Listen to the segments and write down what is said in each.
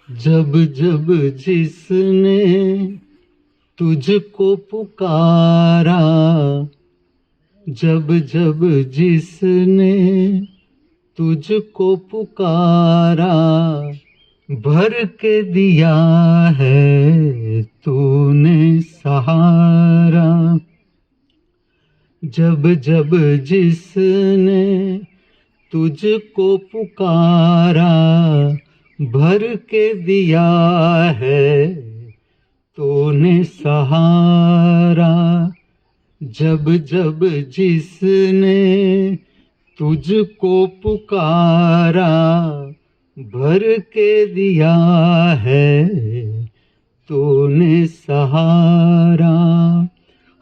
जब जब जिसने तुझको पुकारा, जब जब जिसने तुझको पुकारा, भर के दिया है तूने सहारा। जब जब जिसने तुझको पुकारा, भर के दिया है तूने सहारा। जब जब जिसने तुझको पुकारा, भर के दिया है तूने सहारा।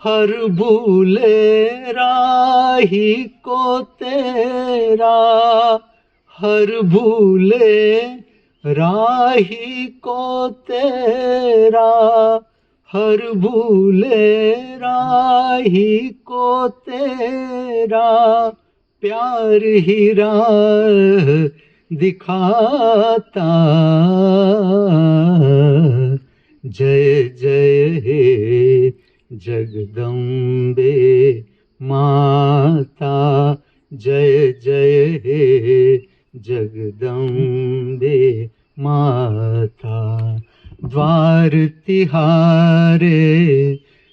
हर भूले राही को तेरा, हर भूले राही को तेरा, हर भूले राही को तेरा, प्यार ही राह दिखाता। जय जय हे जगदम्बे माता, जय जय हे जगदम्बे माता। द्वार तिहारे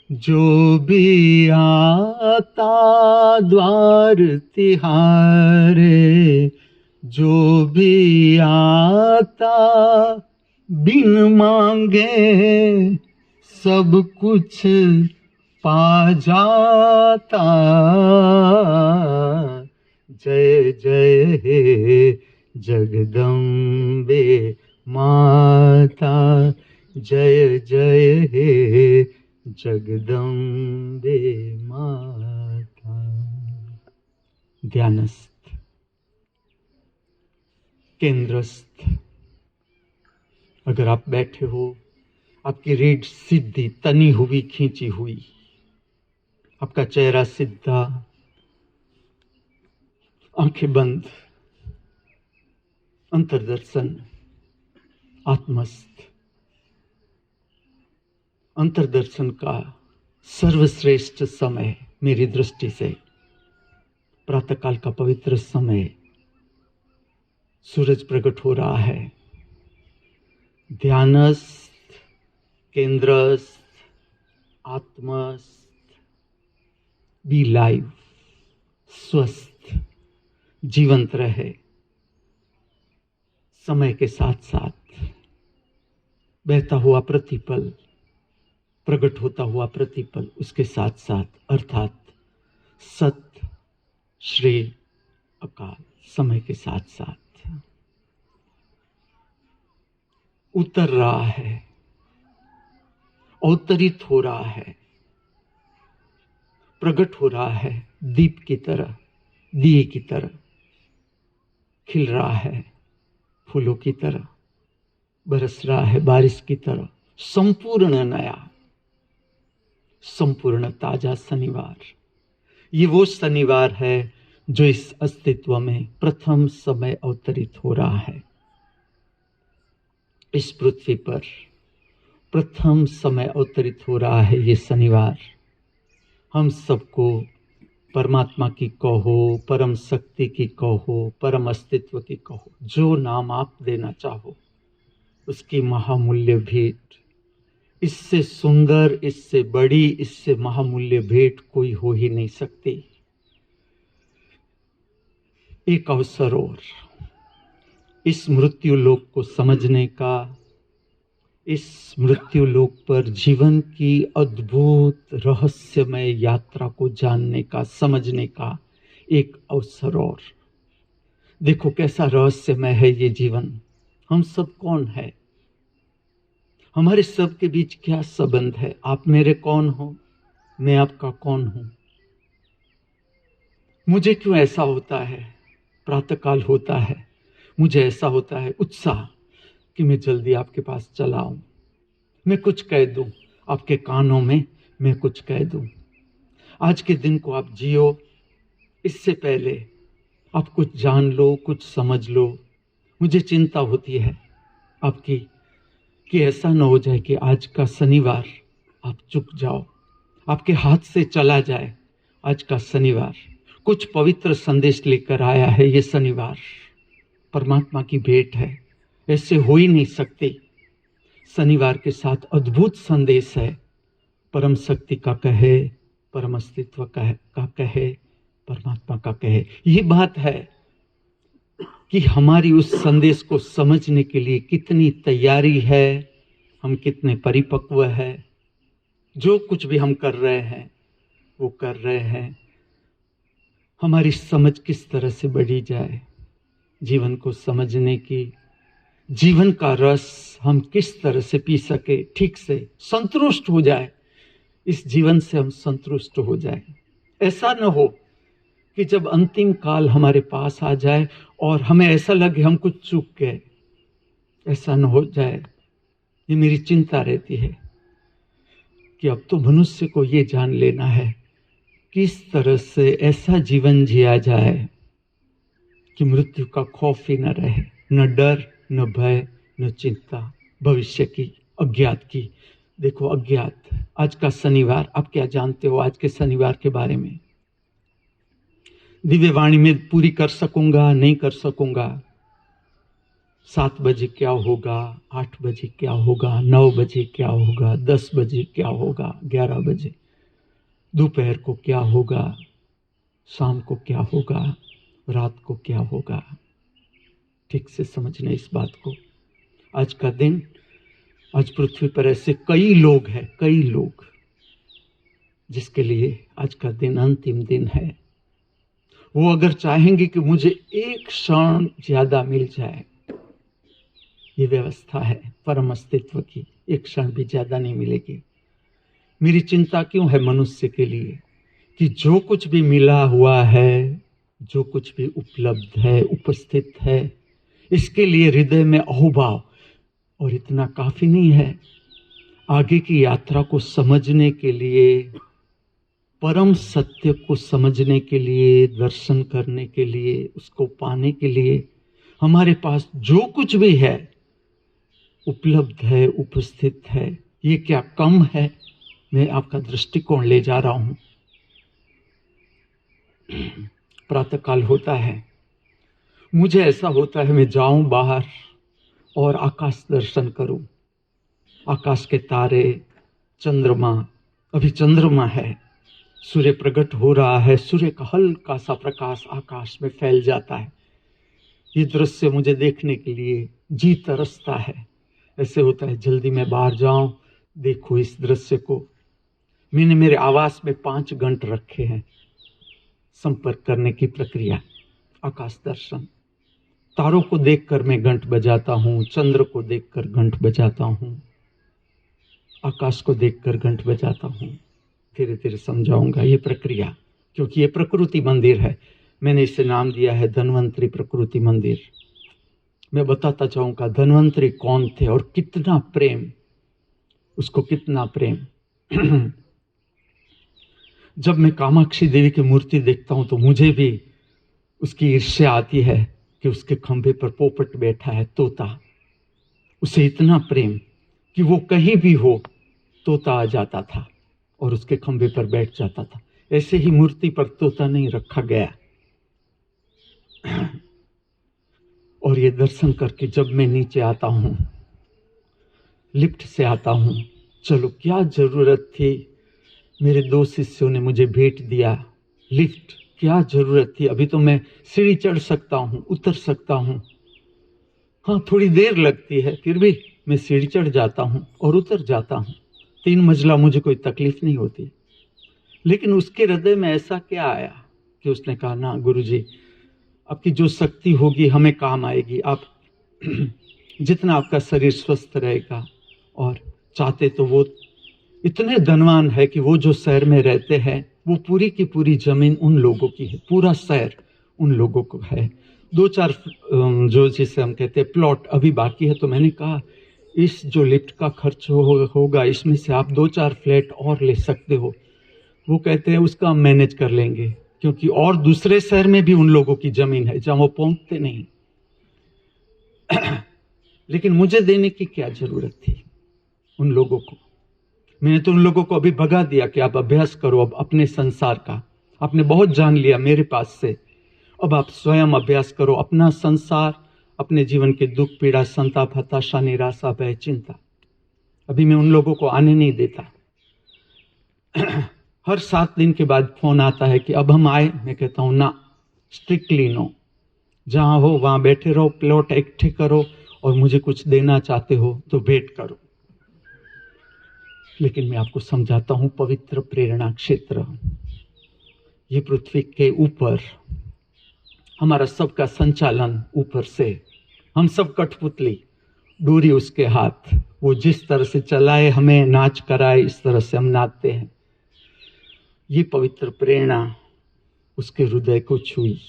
जो भी आता, द्वार तिहारे जो भी आता, बिन मांगे सब कुछ पा जाता। जय जय हे जगदम्बे माता, जय जय हे जगदम्बे माता। ध्यानस्थ, केंद्रस्थ। अगर आप बैठे हो, आपकी रीढ़ सीधी, तनी हुई, खींची हुई, आपका चेहरा सीधा, आंखें बंद, अंतर्दर्शन, आत्मस्थ। अंतर्दर्शन का सर्वश्रेष्ठ समय मेरी दृष्टि से प्रातःकाल का पवित्र समय, सूरज प्रकट हो रहा है। ध्यानस्थ, केंद्रस्थ, आत्मस्थ, बी लाइव, स्वस्थ, जीवंत रहे। समय के साथ साथ बहता हुआ प्रतिपल, प्रकट होता हुआ प्रतिपल, उसके साथ साथ अर्थात सत्य, श्री अकाल, समय के साथ साथ उतर रहा है, अवतरित हो रहा है, प्रकट हो रहा है। दीप की तरह, दिए की तरह खिल रहा है, फूलों की तरह बरस रहा है, बारिश की तरह। संपूर्ण नया, संपूर्ण ताजा शनिवार। ये वो शनिवार है जो इस अस्तित्व में प्रथम समय अवतरित हो रहा है। इस पृथ्वी पर प्रथम समय अवतरित हो रहा है ये शनिवार। हम सबको परमात्मा की कहो, परम शक्ति की कहो, परम अस्तित्व की कहो, जो नाम आप देना चाहो, उसकी महामूल्य भेंट। इससे सुंदर, इससे बड़ी, इससे महामूल्य भेंट कोई हो ही नहीं सकती। एक अवसर और इस मृत्यु लोक को समझने का, इस मृत्यु लोक पर जीवन की अद्भुत रहस्यमय यात्रा को जानने का, समझने का एक अवसर। और देखो कैसा रहस्यमय है ये जीवन। हम सब कौन है, हमारे सब के बीच क्या संबंध है। आप मेरे कौन हो, मैं आपका कौन हूं। मुझे क्यों ऐसा होता है, प्रातःकाल होता है, मुझे ऐसा होता है उत्साह कि मैं जल्दी आपके पास चला आऊं, मैं कुछ कह दूं आपके कानों में, मैं कुछ कह दूं। आज के दिन को आप जियो, इससे पहले आप कुछ जान लो, कुछ समझ लो। मुझे चिंता होती है आपकी कि ऐसा न हो जाए कि आज का शनिवार आप चूक जाओ, आपके हाथ से चला जाए आज का शनिवार। कुछ पवित्र संदेश लेकर आया है ये शनिवार, परमात्मा की भेंट है, ऐसे हो ही नहीं सकती। शनिवार के साथ अद्भुत संदेश है, परम शक्ति का कहे, परम अस्तित्व का कहे, परमात्मा का कहे। ये बात है कि हमारी उस संदेश को समझने के लिए कितनी तैयारी है, हम कितने परिपक्व है। जो कुछ भी हम कर रहे हैं वो कर रहे हैं, हमारी समझ किस तरह से बढ़ी जाए, जीवन को समझने की, जीवन का रस हम किस तरह से पी सके, ठीक से संतुष्ट हो जाए, इस जीवन से हम संतुष्ट हो जाए। ऐसा न हो कि जब अंतिम काल हमारे पास आ जाए और हमें ऐसा लगे हम कुछ चूक गए, ऐसा न हो जाए। ये मेरी चिंता रहती है कि अब तो मनुष्य को ये जान लेना है किस तरह से ऐसा जीवन जिया जाए कि मृत्यु का खौफ ही न रहे, न डर, न भय, न चिंता भविष्य की, अज्ञात की। देखो अज्ञात, आज का शनिवार, आप क्या जानते हो आज के शनिवार के बारे में? दिव्य वाणी में पूरी कर सकूंगा, नहीं कर सकूंगा। 7 बजे क्या होगा, 8 बजे क्या होगा, 9 बजे क्या होगा, 10 बजे क्या होगा, 11 बजे, दोपहर को क्या होगा, शाम को क्या होगा, रात को क्या होगा। ठीक से समझना इस बात को। आज का दिन, आज पृथ्वी पर ऐसे कई लोग हैं, कई लोग जिसके लिए आज का दिन अंतिम दिन है। वो अगर चाहेंगे कि मुझे एक क्षण ज्यादा मिल जाए, ये व्यवस्था है परम अस्तित्व की, एक क्षण भी ज्यादा नहीं मिलेगी। मेरी चिंता क्यों है मनुष्य के लिए कि जो कुछ भी मिला हुआ है, जो कुछ भी उपलब्ध है, उपस्थित है, इसके लिए हृदय में अहोभाव, और इतना काफी नहीं है। आगे की यात्रा को समझने के लिए, परम सत्य को समझने के लिए, दर्शन करने के लिए, उसको पाने के लिए हमारे पास जो कुछ भी है, उपलब्ध है, उपस्थित है, ये क्या कम है? मैं आपका दृष्टिकोण ले जा रहा हूं। प्रातःकाल होता है, मुझे ऐसा होता है मैं जाऊं बाहर और आकाश दर्शन करूं, आकाश के तारे, चंद्रमा, अभी चंद्रमा है, सूर्य प्रकट हो रहा है, सूर्य का हल्का सा प्रकाश आकाश में फैल जाता है। ये दृश्य मुझे देखने के लिए जी तरसता है। ऐसे होता है जल्दी मैं बाहर जाऊं, देखो इस दृश्य को। मैंने मेरे आवास में 5 घंटे रखे हैं संपर्क करने की प्रक्रिया, आकाश दर्शन। तारों को देखकर मैं घंट बजाता हूं, चंद्र को देखकर घंट बजाता हूं, आकाश को देखकर घंट बजाता हूं। धीरे धीरे समझाऊंगा ये प्रक्रिया, क्योंकि ये प्रकृति मंदिर है। मैंने इसे नाम दिया है धन्वंतरी प्रकृति मंदिर। मैं बताता जाऊंगा धन्वंतरी कौन थे और कितना प्रेम, उसको कितना प्रेम। जब मैं कामाक्षी देवी की मूर्ति देखता हूं तो मुझे भी उसकी ईर्ष्या आती है कि उसके खंभे पर पोपट बैठा है, तोता। उसे इतना प्रेम कि वो कहीं भी हो तोता आ जाता था और उसके खंभे पर बैठ जाता था। ऐसे ही मूर्ति पर तोता नहीं रखा गया। और ये दर्शन करके जब मैं नीचे आता हूं, लिफ्ट से आता हूं, चलो क्या जरूरत थी, मेरे 2 शिष्यों ने मुझे भेंट दिया लिफ्ट, क्या जरूरत थी। अभी तो मैं सीढ़ी चढ़ सकता हूं, उतर सकता हूं। हाँ थोड़ी देर लगती है, फिर भी मैं सीढ़ी चढ़ जाता हूँ और उतर जाता हूँ, 3 मंजिला, मुझे कोई तकलीफ नहीं होती। लेकिन उसके हृदय में ऐसा क्या आया कि उसने कहा, ना गुरुजी, आपकी जो शक्ति होगी हमें काम आएगी। आप जितना आपका शरीर स्वस्थ रहेगा, और चाहते तो वो इतने धनवान है कि वो जो शहर में रहते हैं वो पूरी की पूरी जमीन उन लोगों की है, पूरा शहर उन लोगों को है। 2-4 जो जिसे हम कहते हैं प्लॉट अभी बाकी है। तो मैंने कहा, इस जो लिफ्ट का खर्च होगा इसमें से आप 2-4 फ्लैट और ले सकते हो। वो कहते हैं उसका हम मैनेज कर लेंगे, क्योंकि और दूसरे शहर में भी उन लोगों की जमीन है जहां वो पहुंचते नहीं। लेकिन मुझे देने की क्या जरूरत थी उन लोगों को? मैंने तो उन लोगों को अभी भगा दिया कि आप अभ्यास करो अब अपने संसार का। आपने बहुत जान लिया मेरे पास से, अब आप स्वयं अभ्यास करो अपना संसार, अपने जीवन के दुख, पीड़ा, संताप, हताशा, निराशा, भय, चिंता। अभी मैं उन लोगों को आने नहीं देता। हर 7 दिन के बाद फोन आता है कि अब हम आए। मैं कहता हूं ना, स्ट्रिक्टली नो। जहां हो वहां बैठे रहो, प्लॉट इकट्ठे करो, और मुझे कुछ देना चाहते हो तो भेंट करो। लेकिन मैं आपको समझाता हूं, पवित्र प्रेरणा क्षेत्र, ये पृथ्वी के ऊपर, हमारा सबका संचालन ऊपर से, हम सब कठपुतली, डोरी उसके हाथ, वो जिस तरह से चलाए हमें नाच कराए, इस तरह से हम नाचते हैं। ये पवित्र प्रेरणा उसके हृदय को छुई।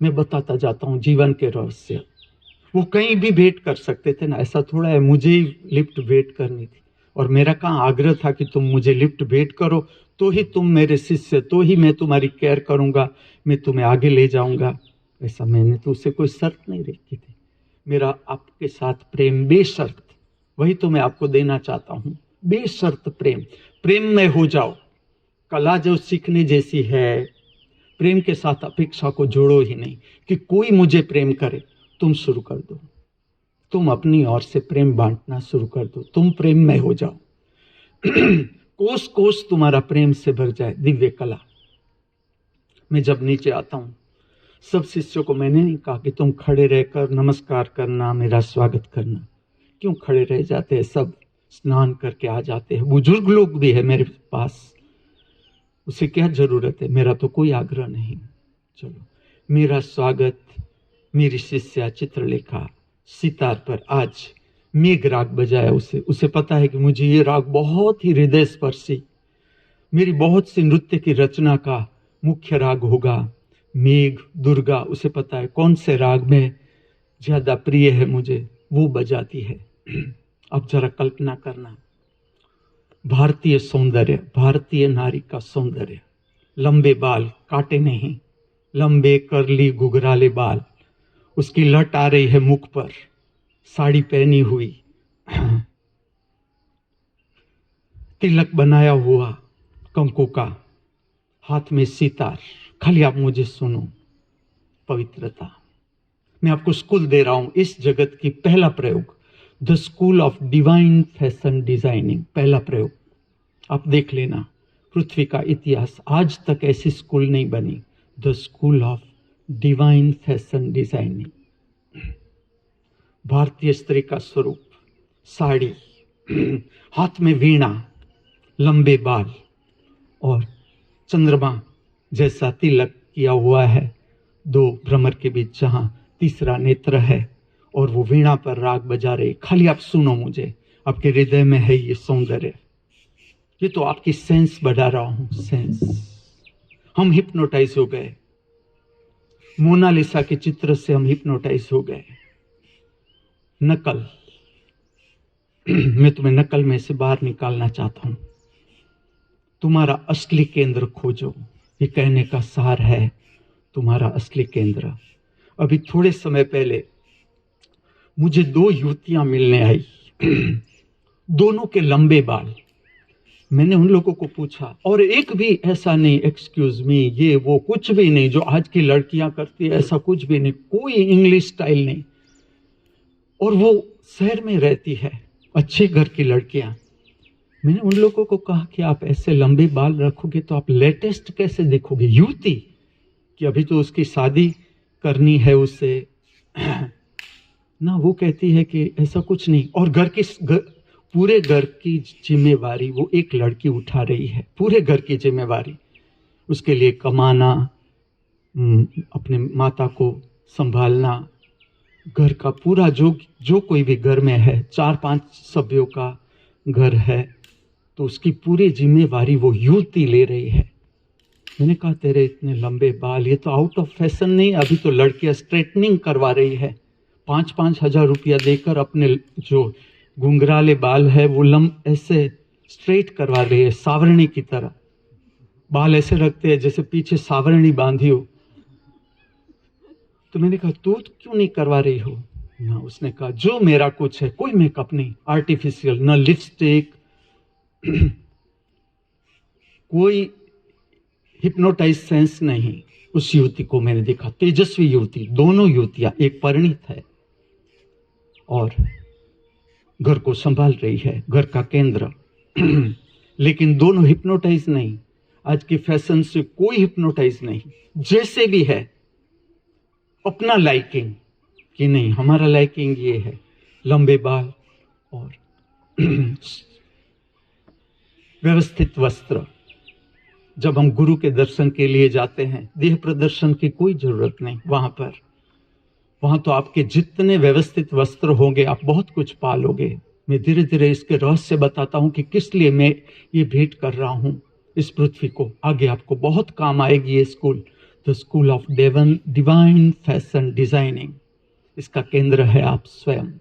मैं बताता जाता हूं जीवन के रहस्य। वो कहीं भी भेंट कर सकते थे ना, ऐसा थोड़ा है मुझे ही लिफ्ट भेंट करनी थी। और मेरा कहाँ आग्रह था कि तुम मुझे लिफ्ट भेंट करो तो ही तुम मेरे शिष्य, तो ही मैं तुम्हारी केयर करूंगा, मैं तुम्हें आगे ले जाऊंगा। ऐसा मैंने तो उससे कोई शर्त नहीं रखी थी। मेरा आपके साथ प्रेम बेशर्त, वही तो मैं आपको देना चाहता हूं, बेशर्त प्रेम। प्रेम में हो जाओ। कला जो सीखने जैसी है, प्रेम के साथ अपेक्षा को जोड़ो ही नहीं कि कोई मुझे प्रेम करे। तुम शुरू कर दो, तुम अपनी ओर से प्रेम बांटना शुरू कर दो, तुम प्रेम में हो जाओ। कोस कोस तुम्हारा प्रेम से भर जाए। दिव्य कला। मैं जब नीचे आता हूं, सब शिष्यों को मैंने नहीं कहा कि तुम खड़े रहकर नमस्कार करना, मेरा स्वागत करना। क्यों खड़े रह जाते हैं? सब स्नान करके आ जाते हैं। बुजुर्ग लोग भी है मेरे पास, उसे क्या जरूरत है? मेरा तो कोई आग्रह नहीं। चलो, मेरा स्वागत मेरी शिष्या चित्रलेखा सितार पर आज मेघ राग बजाया। उसे पता है कि मुझे ये राग बहुत ही हृदय स्पर्शी, मेरी बहुत सी नृत्य की रचना का मुख्य राग होगा मेघ, दुर्गा। उसे पता है कौन से राग में ज्यादा प्रिय है मुझे, वो बजाती है। अब जरा कल्पना करना, भारतीय सौंदर्य, भारतीय नारी का सौंदर्य, लंबे बाल, काटे नहीं, लंबे करली घुघराले बाल, उसकी लट आ रही है मुख पर, साड़ी पहनी हुई, तिलक बनाया हुआ कंकु का, हाथ में सितार। खाली आप मुझे सुनो, पवित्रता। मैं आपको स्कूल दे रहा हूं, इस जगत की पहला प्रयोग, the school of divine fashion designing, पहला प्रयोग। आप देख लेना, पृथ्वी का इतिहास आज तक ऐसी स्कूल नहीं बनी। The school of divine fashion designing. भारतीय स्त्री का स्वरूप, साड़ी, हाथ में वीणा, लंबे बाल और चंद्रमा जैसा तिलक किया हुआ है 2 भ्रमर के बीच, जहां तीसरा नेत्र है, और वो वीणा पर राग बजा रहे। खाली आप सुनो मुझे, आपके हृदय में है ये सौंदर्य। ये तो आपकी सेंस बढ़ा रहा हूं, सेंस। हम हिप्नोटाइज हो गए, मोनालिसा के चित्र से हम हिप्नोटाइज हो गए। नकल, मैं तुम्हें नकल में से बाहर निकालना चाहता हूं। तुम्हारा असली केंद्र खोजो, ये कहने का सार है, तुम्हारा असली केंद्र। अभी थोड़े समय पहले मुझे 2 युवतियां मिलने आई, दोनों के लंबे बाल। मैंने उन लोगों को पूछा, और एक भी ऐसा नहीं एक्सक्यूज मी ये वो कुछ भी नहीं जो आज की लड़कियां करती है, ऐसा कुछ भी नहीं, कोई इंग्लिश स्टाइल नहीं। और वो शहर में रहती है, अच्छे घर की लड़कियां। मैंने उन लोगों को कहा कि आप ऐसे लंबे बाल रखोगे तो आप लेटेस्ट कैसे दिखोगे? युवती कि अभी तो उसकी शादी करनी है उसे, ना, वो कहती है कि ऐसा कुछ नहीं। और पूरे घर की जिम्मेवारी वो एक लड़की उठा रही है, पूरे घर की जिम्मेवारी, उसके लिए कमाना, अपने माता को संभालना, घर का पूरा जो कोई भी घर में है, 4-5 सभ्यों का घर है, तो उसकी पूरी जिम्मेवारी वो युवती ले रही है। मैंने कहा तेरे इतने लंबे बाल, ये तो आउट ऑफ फैशन नहीं, अभी तो लड़कियां स्ट्रेटनिंग करवा रही है, 5-5 हजार रुपया देकर अपने जो घुंघराले बाल है वो ऐसे स्ट्रेट करवा रही है, सावरणी की तरह बाल ऐसे रखते हैं जैसे पीछे सावरणी बांधी हो। तो मैंने कहा तू क्यों नहीं करवा रही हो ना? उसने कहा जो मेरा कुछ है, कोई मेकअप नहीं, आर्टिफिशियल, ना लिपस्टिक, कोई हिप्नोटाइज सेंस नहीं। उस युवती को मैंने देखा, तेजस्वी युवती, दोनों युवतियां, एक परिणित है और घर को संभाल रही है, घर का केंद्र, लेकिन दोनों हिप्नोटाइज नहीं। आज के फैशन से कोई हिप्नोटाइज नहीं, जैसे भी है अपना लाइकिंग कि नहीं, हमारा लाइकिंग ये है, लंबे बाल और व्यवस्थित वस्त्र। जब हम गुरु के दर्शन के लिए जाते हैं, देह प्रदर्शन की कोई जरूरत नहीं वहां तो आपके जितने व्यवस्थित वस्त्र होंगे आप बहुत कुछ पालोगे। मैं धीरे धीरे इसके रहस्य बताता हूं कि किस लिए मैं ये भेंट कर रहा हूं इस पृथ्वी को। आगे आपको बहुत काम आएगी ये school, the school of divine fashion designing. इसका केंद्र है आप स्वयं।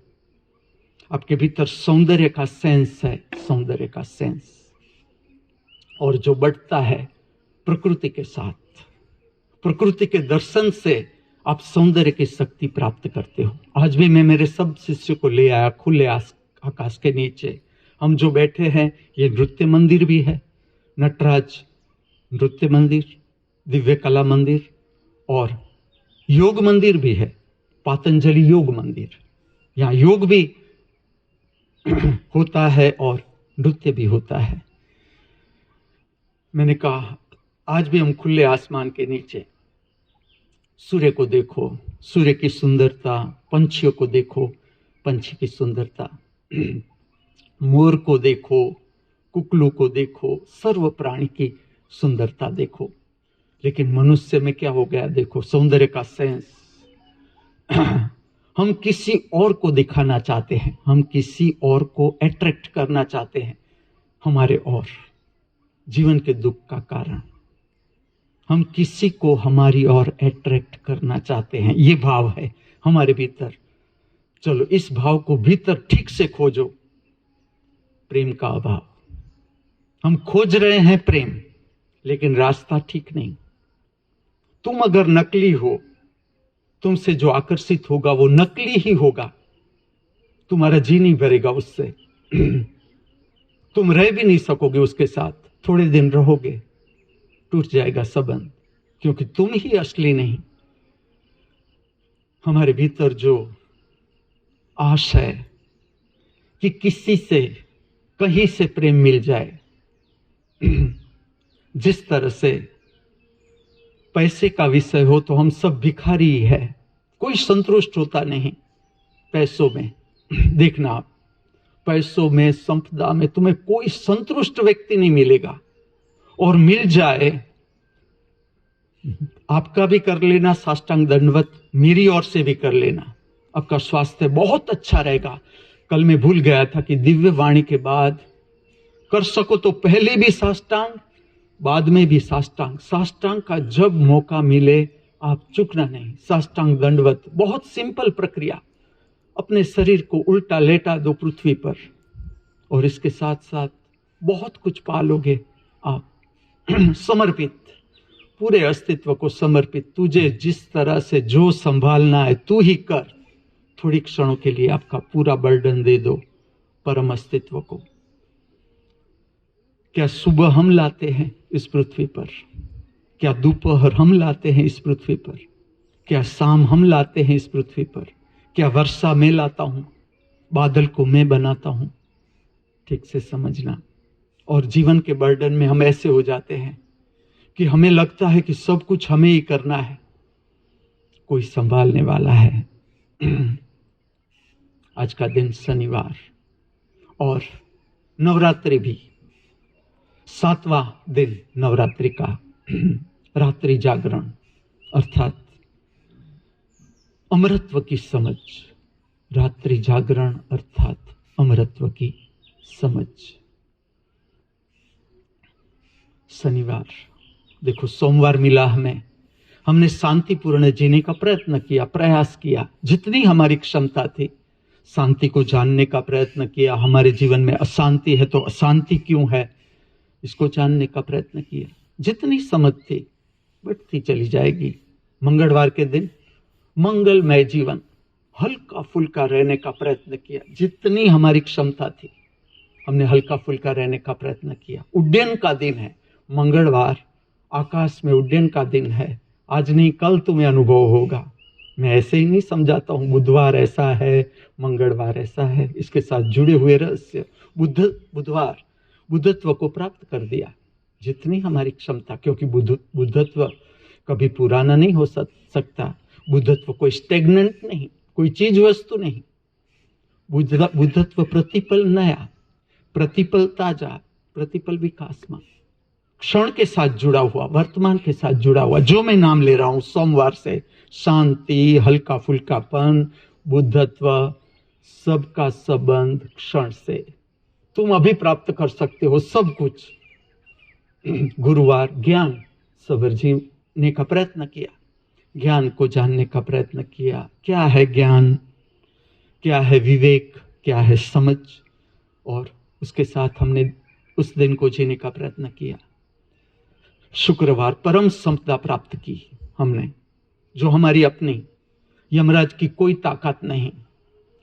आपके भीतर सौंदर्य का सेंस है, सौंदर्य का सेंस, और जो बढ़ता है प्रकृति के साथ, प्रकृति के दर्शन से आप सौंदर्य की शक्ति प्राप्त करते हो। आज भी मैं मेरे सब शिष्यों को ले आया खुले आकाश के नीचे। हम जो बैठे हैं ये नृत्य मंदिर भी है, नटराज नृत्य मंदिर, दिव्य कला मंदिर और योग मंदिर भी है, पातंजलि योग मंदिर। यहाँ योग भी होता है और नृत्य भी होता है। मैंने कहा आज भी हम खुले आसमान के नीचे, सूर्य को देखो, सूर्य की सुंदरता, पंछियों को देखो, पंछी की सुंदरता, मोर को देखो, कुकलू को देखो, सर्व प्राणी की सुंदरता देखो। लेकिन मनुष्य में क्या हो गया देखो, सौंदर्य का सेंस। हम किसी और को दिखाना चाहते हैं, हम किसी और को अट्रैक्ट करना चाहते हैं, हमारे और जीवन के दुख का कारण। हम किसी को हमारी ओर अट्रैक्ट करना चाहते हैं, ये भाव है हमारे भीतर। चलो इस भाव को भीतर ठीक से खोजो। प्रेम का अभाव, हम खोज रहे हैं प्रेम, लेकिन रास्ता ठीक नहीं। तुम अगर नकली हो, तुमसे जो आकर्षित होगा वो नकली ही होगा, तुम्हारा जी नहीं भरेगा उससे। तुम रह भी नहीं सकोगे उसके साथ, थोड़े दिन रहोगे, टूट जाएगा संबंध, क्योंकि तुम ही असली नहीं। हमारे भीतर जो आश है कि किसी से कहीं से प्रेम मिल जाए, जिस तरह से पैसे का विषय हो तो हम सब भिखारी ही है, कोई संतुष्ट होता नहीं पैसों में। देखना आप, पैसों में, संपदा में तुम्हें कोई संतुष्ट व्यक्ति नहीं मिलेगा, और मिल जाए आपका भी कर लेना साष्टांग दंडवत, मेरी ओर से भी कर लेना, आपका स्वास्थ्य बहुत अच्छा रहेगा। कल मैं भूल गया था कि दिव्य वाणी के बाद कर सको तो पहले भी साष्टांग, बाद में भी साष्टांग। साष्टांग का जब मौका मिले आप चुकना नहीं। साष्टांग दंडवत बहुत सिंपल प्रक्रिया, अपने शरीर को उल्टा लेटा दो पृथ्वी पर, और इसके साथ साथ बहुत कुछ पालोगे आप। समर्पित, पूरे अस्तित्व को समर्पित, तुझे जिस तरह से जो संभालना है तू ही कर। थोड़ी क्षणों के लिए आपका पूरा बर्डन दे दो परम अस्तित्व को। क्या सुबह हम लाते हैं इस पृथ्वी पर? क्या दोपहर हम लाते हैं इस पृथ्वी पर? क्या शाम हम लाते हैं इस पृथ्वी पर? क्या वर्षा मैं लाता हूं, बादल को मैं बनाता हूं? ठीक से समझना। और जीवन के बर्डन में हम ऐसे हो जाते हैं कि हमें लगता है कि सब कुछ हमें ही करना है, कोई संभालने वाला है। आज का दिन शनिवार, और नवरात्रि भी 7वां दिन नवरात्रि का रात्रि जागरण अर्थात अमरत्व की समझ। रात्रि जागरण अर्थात अमरत्व की समझ। शनिवार देखो, सोमवार मिला हमें, हमने शांतिपूर्ण जीने का प्रयत्न किया, प्रयास किया, जितनी हमारी क्षमता थी शांति को जानने का प्रयत्न किया। हमारे जीवन में अशांति है तो अशांति क्यों है इसको जानने का प्रयत्न किया। जितनी समझ थी बढ़ती चली जाएगी। मंगलवार के दिन मंगलमय जीवन, हल्का फुल्का रहने का प्रयत्न किया। जितनी हमारी क्षमता थी हमने हल्का फुल्का रहने का प्रयत्न किया। उड्डयन का दिन है मंगलवार, आकाश में उड्डयन का दिन है। आज नहीं कल तुम्हें अनुभव होगा। मैं ऐसे ही नहीं समझाता हूँ बुधवार ऐसा है, मंगलवार ऐसा है। इसके साथ जुड़े हुए रहस्य, बुधवार बुद्धत्व को प्राप्त कर दिया जितनी हमारी क्षमता, क्योंकि बुद्धत्व कभी पुराना नहीं हो सकता। बुद्धत्व कोई स्टेगनेंट नहीं, कोई चीज वस्तु नहीं। बुद्धत्व प्रतिपल नया, प्रतिपल ताजा, प्रतिपल विकासमान, क्षण के साथ जुड़ा हुआ, वर्तमान के साथ जुड़ा हुआ। जो मैं नाम ले रहा हूं सोमवार से, शांति, हल्का फुल्कापन, बुद्धत्व, सबका संबंध क्षण से तुम अभी प्राप्त कर सकते हो सब कुछ। गुरुवार ज्ञान, सबर जीने का प्रयत्न किया, ज्ञान को जानने का प्रयत्न किया। क्या है ज्ञान, क्या है विवेक, क्या है समझ, और उसके साथ हमने उस दिन को जीने का प्रयत्न किया। शुक्रवार परम संपदा प्राप्त की हमने, जो हमारी अपनी यमराज की कोई ताकत नहीं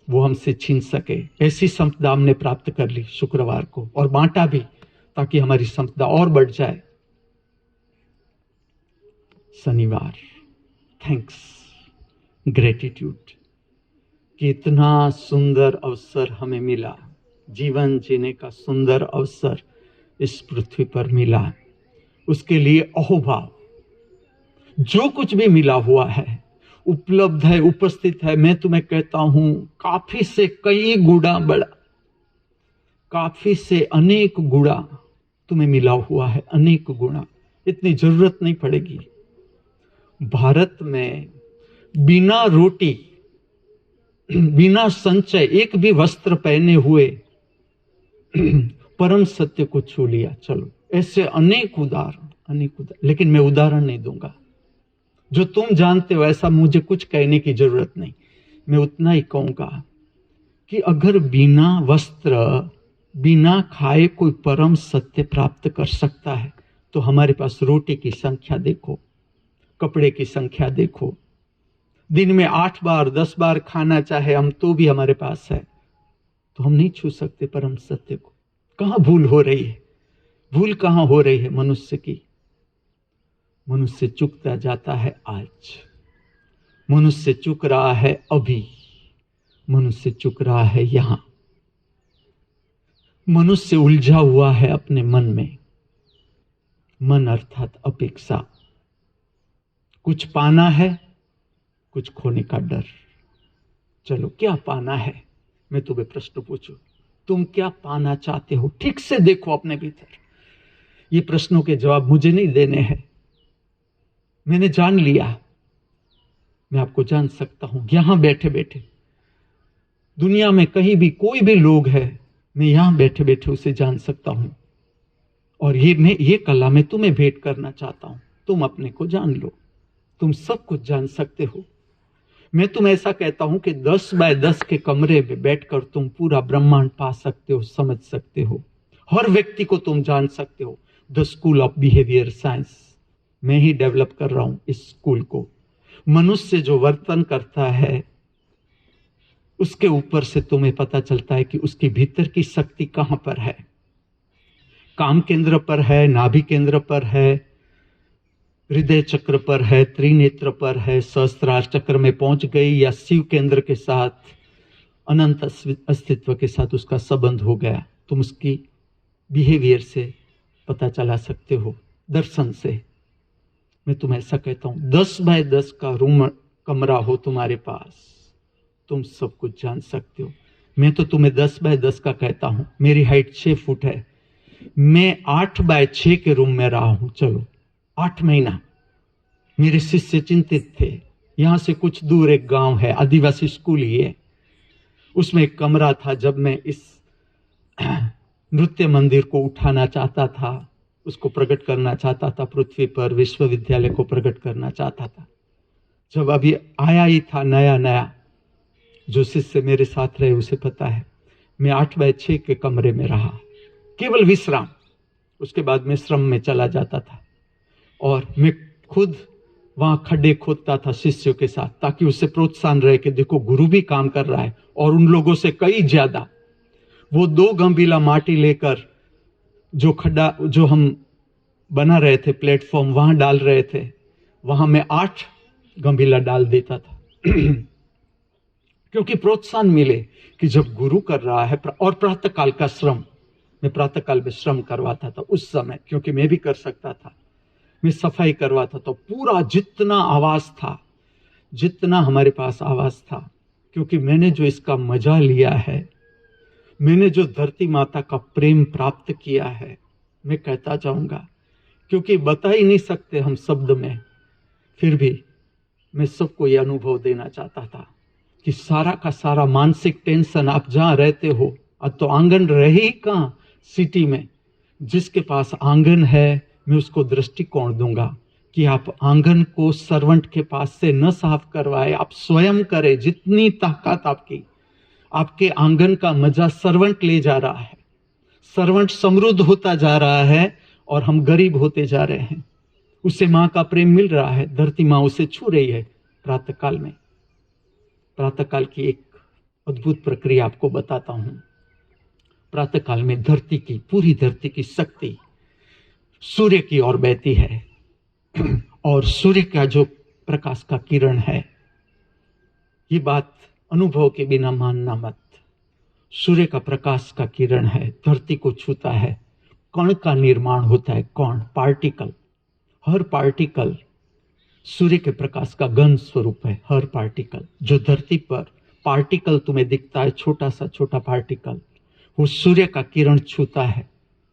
वो हमसे छीन सके। ऐसी संपदा हमने प्राप्त कर ली शुक्रवार को, और बांटा भी ताकि हमारी संपदा और बढ़ जाए। शनिवार थैंक्स, ग्रेटिट्यूड, कि इतना सुंदर अवसर हमें मिला, जीवन जीने का सुंदर अवसर इस पृथ्वी पर मिला, उसके लिए अहोभाव। जो कुछ भी मिला हुआ है, उपलब्ध है, उपस्थित है, मैं तुम्हें कहता हूं काफी से कई गुना बड़ा, काफी से अनेक गुना तुम्हें मिला हुआ है, अनेक गुना। इतनी जरूरत नहीं पड़ेगी। भारत में बिना रोटी, बिना संचय, एक भी वस्त्र पहने हुए परम सत्य को छू लिया। चलो, ऐसे अनेक उदाहरण, लेकिन मैं उदाहरण नहीं दूंगा। जो तुम जानते हो ऐसा मुझे कुछ कहने की जरूरत नहीं। मैं उतना ही कहूंगा कि अगर बिना वस्त्र, बिना खाए कोई परम सत्य प्राप्त कर सकता है तो हमारे पास रोटी की संख्या देखो, कपड़े की संख्या देखो। दिन में 8 बार 10 बार खाना चाहे हम तो भी हमारे पास है, तो हम नहीं छू सकते परम सत्य को। कहां भूल हो रही है? भूल कहां हो रही है मनुष्य की? मनुष्य चूकता जाता है आज, मनुष्य चूक रहा है अभी, मनुष्य चूक रहा है यहां। मनुष्य उलझा हुआ है अपने मन में। मन अर्थात अपेक्षा। कुछ पाना है, कुछ खोने का डर। चलो, क्या पाना है? मैं तुम्हें प्रश्न पूछूं, तुम क्या पाना चाहते हो? ठीक से देखो अपने भीतर। ये प्रश्नों के जवाब मुझे नहीं देने हैं। मैंने जान लिया, मैं आपको जान सकता हूं यहां बैठे बैठे। दुनिया में कहीं भी कोई भी लोग है, मैं यहां बैठे बैठे उसे जान सकता हूं। और ये कला मैं तुम्हें भेंट करना चाहता हूं। तुम अपने को जान लो, तुम सब कुछ जान सकते हो। मैं तुम्हें ऐसा कहता हूं कि 10 बाय 10 के कमरे में बैठकर तुम पूरा ब्रह्मांड पा सकते हो, समझ सकते हो। हर व्यक्ति को तुम जान सकते हो। The school of behaviour science, मैं ही डेवलप कर रहा हूं इस स्कूल को। मनुष्य जो वर्तन करता है उसके ऊपर से तुम्हें पता चलता है कि उसके भीतर की शक्ति कहां पर है। काम केंद्र पर है, नाभि केंद्र पर है, हृदय चक्र पर है, त्रिनेत्र पर है, सहस्त्रार चक्र में पहुंच गई, या शिव केंद्र के साथ, अनंत अस्तित्व के साथ उसका संबंध हो गया। तुम उसकी बिहेवियर से पता चला सकते हो, दर्शन से। मैं तुम्हें ऐसा कहता हूं, 10 बाय 10 का रूम, कमरा हो तुम्हारे पास, तुम सब कुछ जान सकते हो। मैं तो तुम्हें 10 बाय 10 का कहता हूं, मेरी हाइट 6 फुट है, मैं 8 बाय 6 के रूम में रहा हूं। चलो 8 महीना। मेरे शिष्य चिंतित थे। यहां से कुछ दूर एक गांव है, आदिवासी स्कूल ही है, उसमें एक कमरा था। जब मैं इस नृत्य मंदिर को उठाना चाहता था, उसको प्रकट करना चाहता था पृथ्वी पर, विश्वविद्यालय को प्रकट करना चाहता था, जब अभी आया ही था नया नया, जो शिष्य मेरे साथ रहे उसे पता है, मैं 8 बाय 6 के कमरे में रहा, केवल विश्राम। उसके बाद मैं श्रम में चला जाता था और मैं खुद वहां खड्डे खोदता था शिष्यों के साथ, ताकि उससे प्रोत्साहन रहे कि देखो गुरु भी काम कर रहा है, और उन लोगों से कई ज्यादा। वो 2 गंभीला माटी लेकर जो खड्डा जो हम बना रहे थे, प्लेटफॉर्म वहां डाल रहे थे, वहां मैं 8 गंभीला डाल देता था क्योंकि प्रोत्साहन मिले कि जब गुरु कर रहा है। और प्रातःकाल का श्रम, मैं प्रातःकाल में श्रम करवाता था उस समय, क्योंकि मैं भी कर सकता था। मैं सफाई करवाता था, पूरा जितना आवाज था, जितना हमारे पास आवाज था, क्योंकि मैंने जो इसका मजा लिया है, मैंने जो धरती माता का प्रेम प्राप्त किया है, मैं कहता जाऊंगा, क्योंकि बता ही नहीं सकते हम शब्द में। फिर भी मैं सबको यह अनुभव देना चाहता था कि सारा का सारा मानसिक टेंशन, आप जहां रहते हो, अब तो आंगन रहे ही कहां सिटी में, जिसके पास आंगन है मैं उसको दृष्टिकोण दूंगा कि आप आंगन को सर्वेंट के पास से न साफ करवाए, आप स्वयं करें। जितनी ताकत आपकी, आपके आंगन का मजा सर्वेंट ले जा रहा है। सर्वेंट समृद्ध होता जा रहा है और हम गरीब होते जा रहे हैं। उसे मां का प्रेम मिल रहा है, धरती मां उसे छू रही है प्रातःकाल में। प्रातःकाल की एक अद्भुत प्रक्रिया आपको बताता हूं। प्रातःकाल में धरती की, पूरी धरती की शक्ति सूर्य की ओर बहती है, और सूर्य का जो प्रकाश का किरण है, ये बात अनुभव के बिना मानना मत, सूर्य का प्रकाश का किरण है, धरती को छूता है, कण का निर्माण होता है। कण, पार्टिकल, हर पार्टिकल सूर्य के प्रकाश का गन स्वरूप है। हर पार्टिकल जो धरती पर पार्टिकल तुम्हें दिखता है, छोटा सा छोटा पार्टिकल, वो सूर्य का किरण छूता है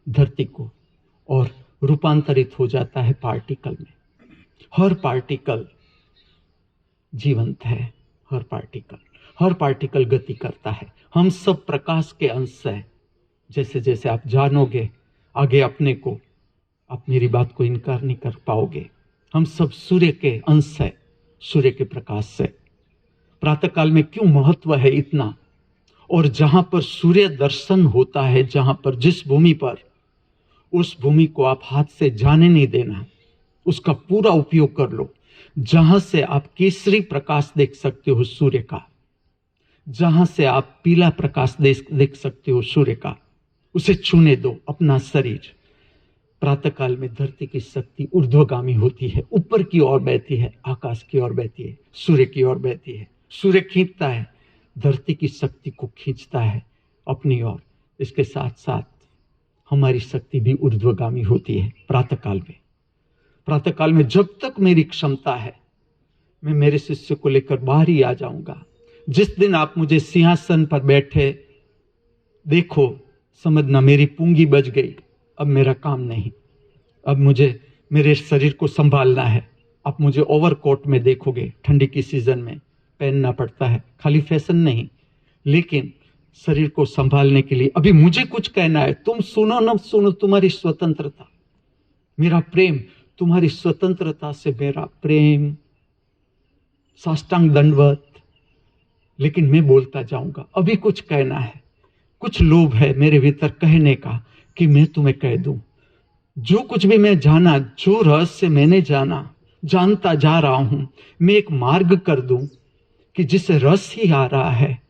धरती को और रूपांतरित हो जाता है पार्टिकल में। हर पार्टिकल जीवंत है, हर पार्टिकल गति करता है। हम सब प्रकाश के अंश हैं। जैसे जैसे आप जानोगे आगे अपने को, आप मेरी बात को इनकार नहीं कर पाओगे। हम सब सूर्य के अंश है, सूर्य के प्रकाश से। प्रातःकाल में क्यों महत्व है इतना? और जहां पर सूर्य दर्शन होता है, जहां पर, जिस भूमि पर, उस भूमि को आप हाथ से जाने नहीं देना, उसका पूरा उपयोग कर लो। जहां से आप केसरी प्रकाश देख सकते हो सूर्य का, जहां से आप पीला प्रकाश देख सकते हो सूर्य का, उसे छूने दो अपना शरीर। प्रातःकाल में धरती की शक्ति ऊर्ध्वगामी होती है, ऊपर की ओर बहती है, आकाश की ओर बहती है, सूर्य की ओर बहती है। सूर्य खींचता है, धरती की शक्ति को खींचता है अपनी ओर। इसके साथ साथ हमारी शक्ति भी ऊर्ध्वगामी होती है प्रातःकाल में। प्रातःकाल में जब तक मेरी क्षमता है, मैं मेरे शिष्य को लेकर बाहर ही आ जाऊंगा। जिस दिन आप मुझे सिंहासन पर बैठे देखो, समझना मेरी पूंगी बज गई, अब मेरा काम नहीं। अब मुझे मेरे शरीर को संभालना है। आप मुझे ओवरकोट में देखोगे, ठंडी की सीजन में पहनना पड़ता है, खाली फैशन नहीं, लेकिन शरीर को संभालने के लिए अभी मुझे कुछ कहना है। तुम सुनो न सुनो, तुम्हारी स्वतंत्रता, मेरा प्रेम, तुम्हारी स्वतंत्रता से मेरा प्रेम, साष्टांग दंडवत। लेकिन मैं बोलता जाऊंगा, अभी कुछ कहना है, कुछ लोभ है मेरे भीतर कहने का कि मैं तुम्हें कह दूं। जो कुछ भी मैं जाना, जो रहस्य मैंने जाना, जानता जा रहा हूं, मैं एक मार्ग कर दूं कि जिससे रस ही आ रहा है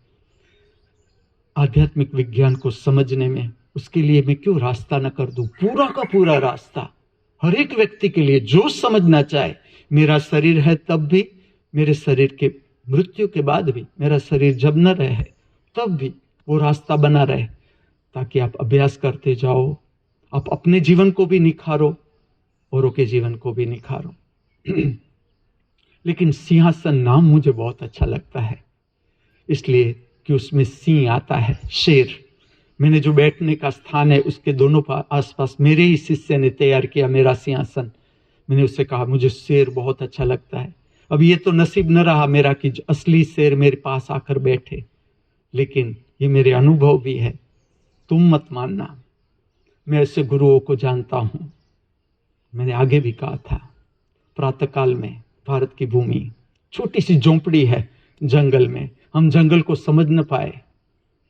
आध्यात्मिक विज्ञान को समझने में, उसके लिए मैं क्यों रास्ता न कर दूं, पूरा का पूरा रास्ता हर एक व्यक्ति के लिए जो समझना चाहे। मेरा शरीर है तब भी, मेरे शरीर के मृत्यु के बाद भी, मेरा शरीर जब न रहे तब भी वो रास्ता बना रहे, ताकि आप अभ्यास करते जाओ, आप अपने जीवन को भी निखारो, औरों के जीवन को भी निखारो। लेकिन सिंहासन नाम मुझे बहुत अच्छा लगता है, इसलिए कि उसमें सिंह आता है, शेर। मैंने जो बैठने का स्थान है उसके दोनों आसपास मेरे ही शिष्य ने तैयार किया मेरा सिंहासन। मैंने उससे कहा मुझे शेर बहुत अच्छा लगता है। अब ये तो नसीब न रहा मेरा कि असली शेर मेरे पास आकर बैठे, लेकिन ये मेरे अनुभव भी है। तुम मत मानना, मैं ऐसे गुरुओं को जानता हूं। मैंने आगे भी कहा था, प्रातःकाल में भारत की भूमि छोटी सी झोंपड़ी है जंगल में, हम जंगल को समझ न पाए,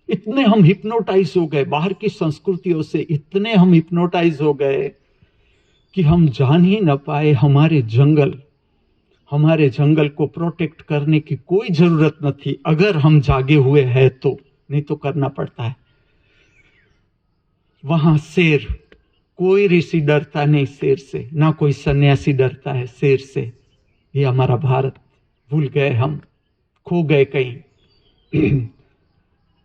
इतने हम हिप्नोटाइज हो गए बाहर की संस्कृतियों से, इतने हम हिप्नोटाइज हो गए कि हम जान ही न पाए हमारे जंगल को प्रोटेक्ट करने की कोई जरूरत न थी। अगर हम जागे हुए हैं तो, नहीं तो करना पड़ता है। वहां शेर, कोई ऋषि डरता नहीं शेर से, ना कोई सन्यासी डरता है शेर से। ये हमारा भारत भूल गए हम, खो गए कहीं।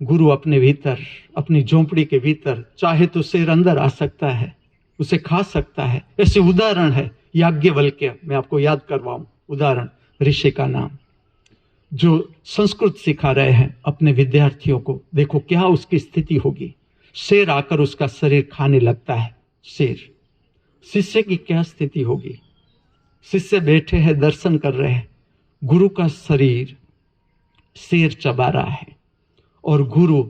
गुरु अपने भीतर, अपनी झोंपड़ी के भीतर चाहे तो शेर अंदर आ सकता है, उसे खा सकता है। ऐसे उदाहरण है याज्ञवल्क्य, मैं आपको याद करवाऊं उदाहरण, ऋषि का नाम, जो संस्कृत सिखा रहे हैं अपने विद्यार्थियों को। देखो क्या उसकी स्थिति होगी। शेर आकर उसका शरीर खाने लगता है, शेर। शिष्य की क्या स्थिति होगी। शिष्य बैठे हैं, दर्शन कर रहे हैं, गुरु का शरीर शेर चबा रहा है, और गुरु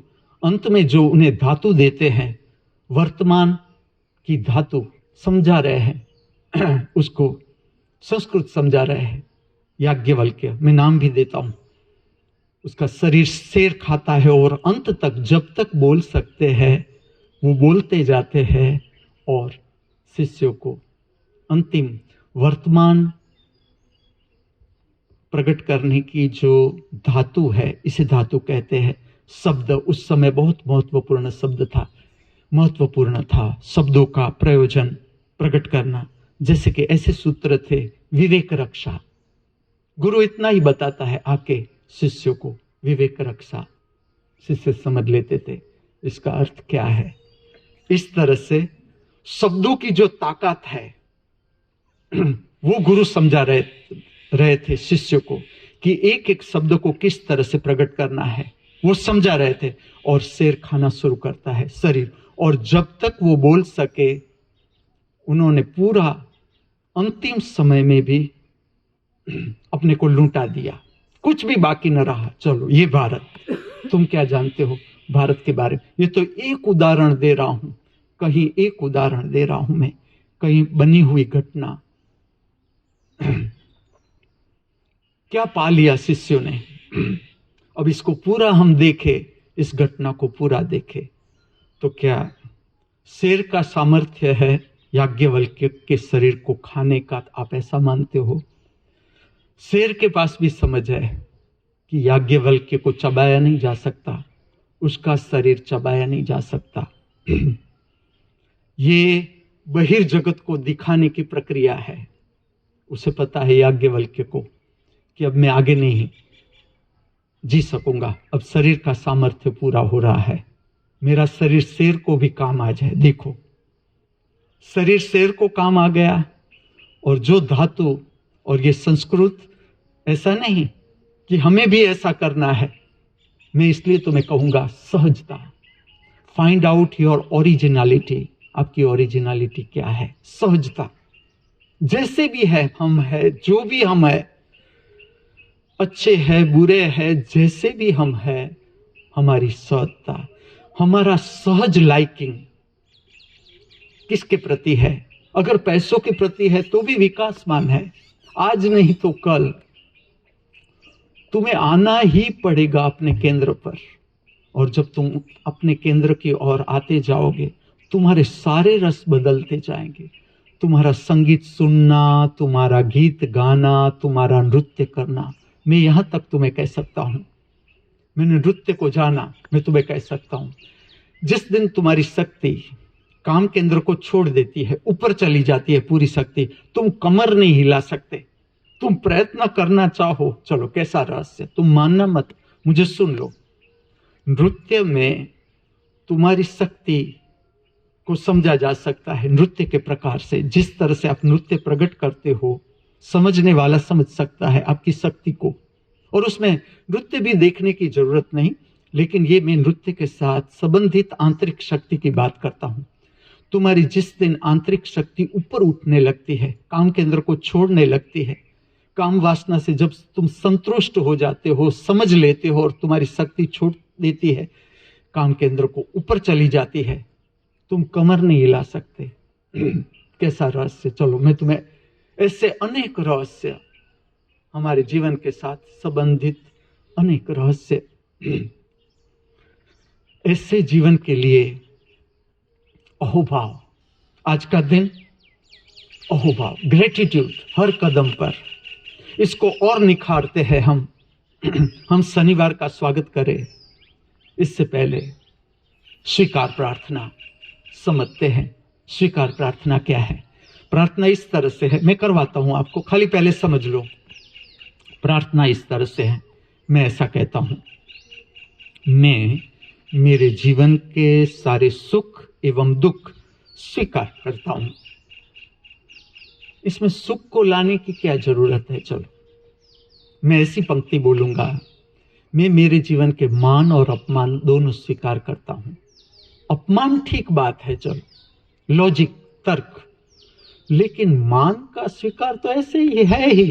अंत में जो उन्हें धातु देते हैं, वर्तमान की धातु समझा रहे हैं, उसको संस्कृत समझा रहे हैं। याज्ञवल्क्य, मैं नाम भी देता हूं, उसका शरीर शेर खाता है, और अंत तक जब तक बोल सकते हैं वो बोलते जाते हैं, और शिष्यों को अंतिम वर्तमान प्रकट करने की जो धातु है, इसे धातु कहते हैं। शब्द उस समय बहुत महत्वपूर्ण शब्द था, महत्वपूर्ण था शब्दों का प्रयोजन प्रकट करना। जैसे कि ऐसे सूत्र थे, विवेक रक्षा। गुरु इतना ही बताता है आके शिष्यों को, विवेक रक्षा। शिष्य समझ लेते थे इसका अर्थ क्या है। इस तरह से शब्दों की जो ताकत है वो गुरु समझा रहे थे शिष्य को, कि एक एक शब्द को किस तरह से प्रकट करना है, वो समझा रहे थे। और शेर खाना शुरू करता है शरीर, और जब तक वो बोल सके उन्होंने पूरा अंतिम समय में भी अपने को लूटा दिया, कुछ भी बाकी न रहा। चलो ये भारत, तुम क्या जानते हो भारत के बारे में। ये तो एक उदाहरण दे रहा हूं, कहीं एक उदाहरण दे रहा हूं मैं, कहीं बनी हुई घटना। क्या पा लिया शिष्यों ने। अब इसको पूरा हम देखें, इस घटना को पूरा देखें, तो क्या शेर का सामर्थ्य है याज्ञवल्क्य के शरीर को खाने का, आप ऐसा मानते हो। शेर के पास भी समझ है कि याज्ञवल्क्य को चबाया नहीं जा सकता, उसका शरीर चबाया नहीं जा सकता। ये बहिर्जगत को दिखाने की प्रक्रिया है। उसे पता है याज्ञवल्क्य को कि अब मैं आगे नहीं जी सकूंगा, अब शरीर का सामर्थ्य पूरा हो रहा है, मेरा शरीर शेर को भी काम आ जाए। देखो शरीर शेर को काम आ गया, और जो धातु और ये संस्कृत, ऐसा नहीं कि हमें भी ऐसा करना है। मैं इसलिए तुम्हें कहूंगा सहजता, फाइंड आउट योर ओरिजिनलिटी। आपकी ओरिजिनलिटी क्या है। सहजता, जैसे भी है हम है, जो भी हम है, अच्छे हैं बुरे हैं, जैसे भी हम है, हमारी सहजता, हमारा सहज लाइकिंग किसके प्रति है। अगर पैसों के प्रति है तो भी विकासमान है, आज नहीं तो कल तुम्हें आना ही पड़ेगा अपने केंद्र पर। और जब तुम अपने केंद्र की ओर आते जाओगे, तुम्हारे सारे रस बदलते जाएंगे। तुम्हारा संगीत सुनना, तुम्हारा गीत गाना, तुम्हारा नृत्य करना। मैं यहां तक तुम्हें कह सकता हूं, मैंने नृत्य को जाना, मैं तुम्हें कह सकता हूं, जिस दिन तुम्हारी शक्ति काम केंद्र को छोड़ देती है, ऊपर चली जाती है पूरी शक्ति, तुम कमर नहीं हिला सकते, तुम प्रयत्न करना चाहो, चलो कैसा रहस्य, तुम मानना मत, मुझे सुन लो। नृत्य में तुम्हारी शक्ति को समझा जा सकता है नृत्य के प्रकार से। जिस तरह से आप नृत्य प्रकट करते हो, समझने वाला समझ सकता है आपकी शक्ति को। और उसमें नृत्य भी देखने की जरूरत नहीं, लेकिन ये मैं नृत्य के साथ संबंधित आंतरिक शक्ति की बात करता हूँ। तुम्हारी जिस दिन आंतरिक शक्ति ऊपर उठने लगती है, काम केंद्र को छोड़ने लगती है, काम वासना से जब तुम संतुष्ट हो जाते हो, समझ लेते हो और तुम्हारी शक्ति छोड़ देती है, काम केंद्र को ऊपर चली जाती है, तुम कमर नहीं हिला सकते। कैसा रहस्य? चलो मैं तुम्हें ऐसे अनेक रहस्य, हमारे जीवन के साथ संबंधित अनेक रहस्य, ऐसे जीवन के लिए अहोभाव, आज का दिन अहोभाव, ग्रेटिट्यूड हर कदम पर, इसको और निखारते हैं हम। हम शनिवार का स्वागत करें, इससे पहले स्वीकार प्रार्थना समझते हैं। स्वीकार प्रार्थना क्या है? प्रार्थना इस तरह से है, मैं करवाता हूं आपको, खाली पहले समझ लो। प्रार्थना इस तरह से है, मैं ऐसा कहता हूं, मैं मेरे जीवन के सारे सुख एवं दुख स्वीकार करता हूं। इसमें सुख को लाने की क्या जरूरत है? चलो मैं ऐसी पंक्ति बोलूंगा, मैं मेरे जीवन के मान और अपमान दोनों स्वीकार करता हूं। अपमान ठीक बात है, चलो लॉजिक तर्क, लेकिन मान का स्वीकार तो ऐसे ही है ही,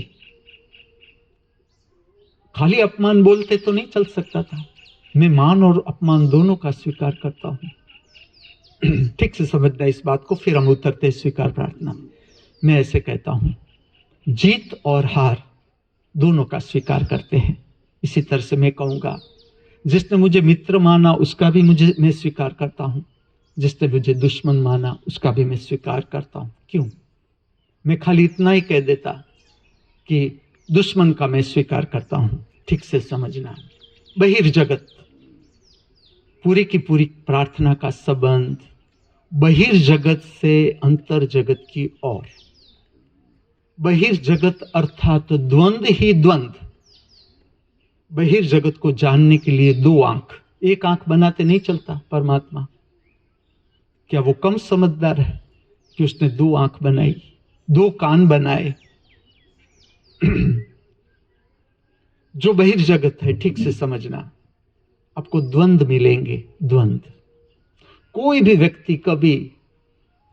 खाली अपमान बोलते तो नहीं चल सकता था। मैं मान और अपमान दोनों का स्वीकार करता हूं। ठीक से समझना इस बात को, फिर हम उतरते स्वीकार प्रार्थना। मैं ऐसे कहता हूं, जीत और हार दोनों का स्वीकार करते हैं। इसी तरह से मैं कहूंगा, जिसने मुझे मित्र माना उसका भी मैं स्वीकार करता हूं, जिसने मुझे दुश्मन माना उसका भी मैं स्वीकार करता हूं। क्यों? मैं खाली इतना ही कह देता कि दुश्मन का मैं स्वीकार करता हूं। ठीक से समझना, बहिर्जगत, पूरी की पूरी प्रार्थना का संबंध बहिर्जगत से अंतर जगत की ओर। बहिर्जगत अर्थात द्वंद्व ही द्वंद्व। बहिर्जगत को जानने के लिए दो आंख, एक आंख बनाते नहीं चलता परमात्मा। क्या वो कम समझदार है कि उसने दो आंख बनाई, दो कान बनाए? जो बहिर्जगत है, ठीक से समझना, आपको द्वंद्व मिलेंगे। द्वंद्व, कोई भी व्यक्ति कभी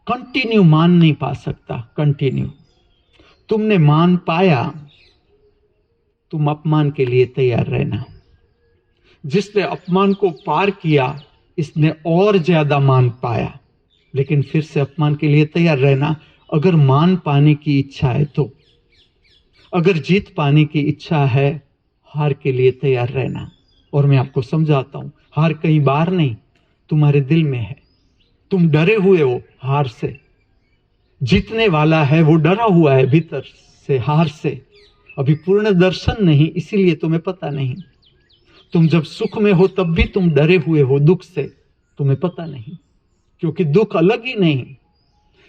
कंटिन्यू मान नहीं पा सकता। कंटिन्यू तुमने मान पाया, तुम अपमान के लिए तैयार रहना। जिसने अपमान को पार किया, इसने और ज्यादा मान पाया, लेकिन फिर से अपमान के लिए तैयार रहना। अगर मान पाने की इच्छा है तो, अगर जीत पाने की इच्छा है, हार के लिए तैयार रहना। और मैं आपको समझाता हूं, हार कहीं बाहर नहीं, तुम्हारे दिल में है। तुम डरे हुए हो हार से, जीतने वाला है वो डरा हुआ है भीतर से हार से। अभी पूर्ण दर्शन नहीं, इसीलिए तुम्हें पता नहीं। तुम जब सुख में हो तब भी तुम डरे हुए हो दुख से, तुम्हें पता नहीं, क्योंकि दुख अलग ही नहीं।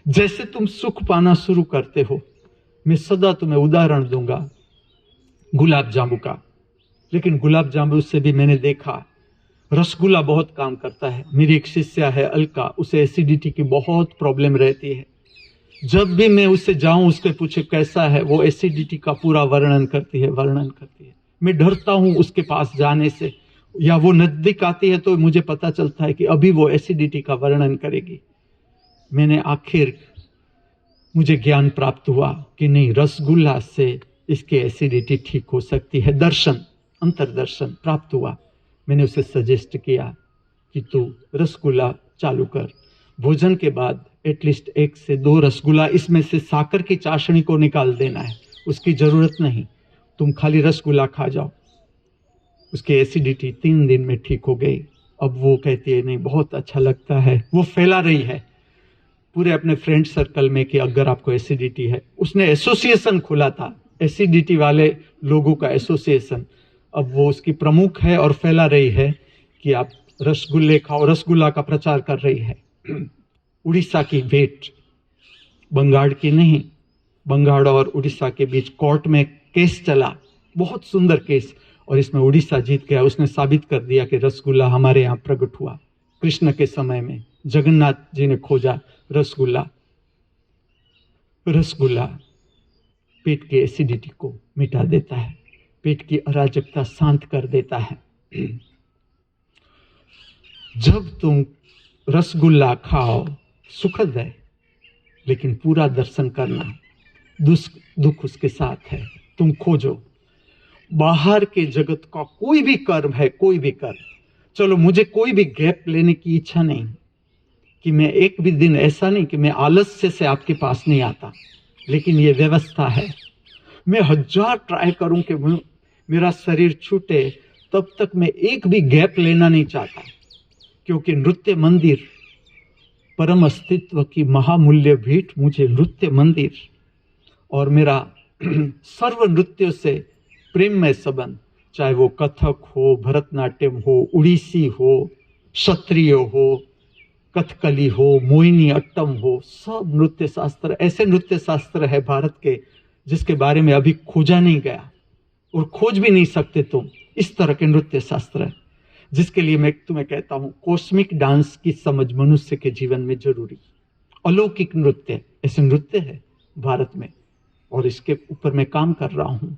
जैसे तुम सुख पाना शुरू करते हो, मैं सदा तुम्हें उदाहरण दूंगा गुलाब जामुन का, लेकिन गुलाब जामुन से भी मैंने देखा रसगुल्ला बहुत काम करता है। मेरी एक शिष्या है अलका, उसे एसिडिटी की बहुत प्रॉब्लम रहती है। जब भी मैं उससे जाऊं, उसके पूछे कैसा है, वो एसिडिटी का पूरा वर्णन करती है। मैं डरता हूं उसके पास जाने से, या वो नजदीक आती है तो मुझे पता चलता है कि अभी वो एसिडिटी का वर्णन करेगी। मैंने आखिर मुझे ज्ञान प्राप्त हुआ कि नहीं, रसगुल्ला से इसकी एसिडिटी ठीक हो सकती है। दर्शन, अंतरदर्शन प्राप्त हुआ। मैंने उसे सजेस्ट किया कि तू रसगुल्ला चालू कर, भोजन के बाद एटलीस्ट 1 से 2 रसगुल्ला, इसमें से साकर की चाशनी को निकाल देना है, उसकी जरूरत नहीं, तुम खाली रसगुल्ला खा जाओ। उसकी एसिडिटी 3 दिन में ठीक हो गई। अब वो कहती है नहीं बहुत अच्छा लगता है। वो फैला रही है पूरे अपने फ्रेंड सर्कल में कि अगर आपको एसिडिटी है, उसने एसोसिएशन खोला था, एसिडिटी वाले लोगों का एसोसिएशन। अब वो उसकी प्रमुख है और फैला रही है कि आप रसगुल्ले खाओ, रसगुल्ला का प्रचार कर रही है। उड़ीसा की भेंट, बंगाल की नहीं, बंगाल और उड़ीसा के बीच कोर्ट में केस चला, बहुत सुंदर केस, और इसमें उड़ीसा जीत गया। उसने साबित कर दिया कि रसगुल्ला हमारे यहाँ प्रकट हुआ। कृष्ण के समय में जगन्नाथ जी ने खोजा रसगुल्ला। रसगुल्ला पेट की एसिडिटी को मिटा देता है, पेट की अराजकता शांत कर देता है। जब तुम रसगुल्ला खाओ सुखद है, लेकिन पूरा दर्शन करना, दुख उसके साथ है। तुम खोजो बाहर के जगत का कोई भी कर्म है, कोई भी कर्म, चलो मुझे कोई भी गैप लेने की इच्छा नहीं कि मैं एक भी दिन ऐसा नहीं कि मैं आलस्य से आपके पास नहीं आता, लेकिन ये व्यवस्था है। मैं 1000 ट्राई करूं कि मेरा शरीर छूटे, तब तक मैं एक भी गैप लेना नहीं चाहता, क्योंकि नृत्य मंदिर परम अस्तित्व की महामूल्य भेंट मुझे नृत्य मंदिर और मेरा सर्व नृत्यों से प्रेममय संबंध, चाहे वो कथक हो, भरतनाट्यम हो, उड़ीसी हो, क्षत्रिय हो, कथकली हो, मोहिनी अट्टम हो, सब नृत्य शास्त्र, ऐसे नृत्य शास्त्र है भारत के जिसके बारे में अभी खोजा नहीं गया और खोज भी नहीं सकते तुम। इस तरह के नृत्य शास्त्र है जिसके लिए मैं तुम्हें कहता हूं कॉस्मिक डांस की समझ मनुष्य के जीवन में जरूरी। अलौकिक नृत्य, ऐसे नृत्य है भारत में और इसके ऊपर मैं काम कर रहा हूं।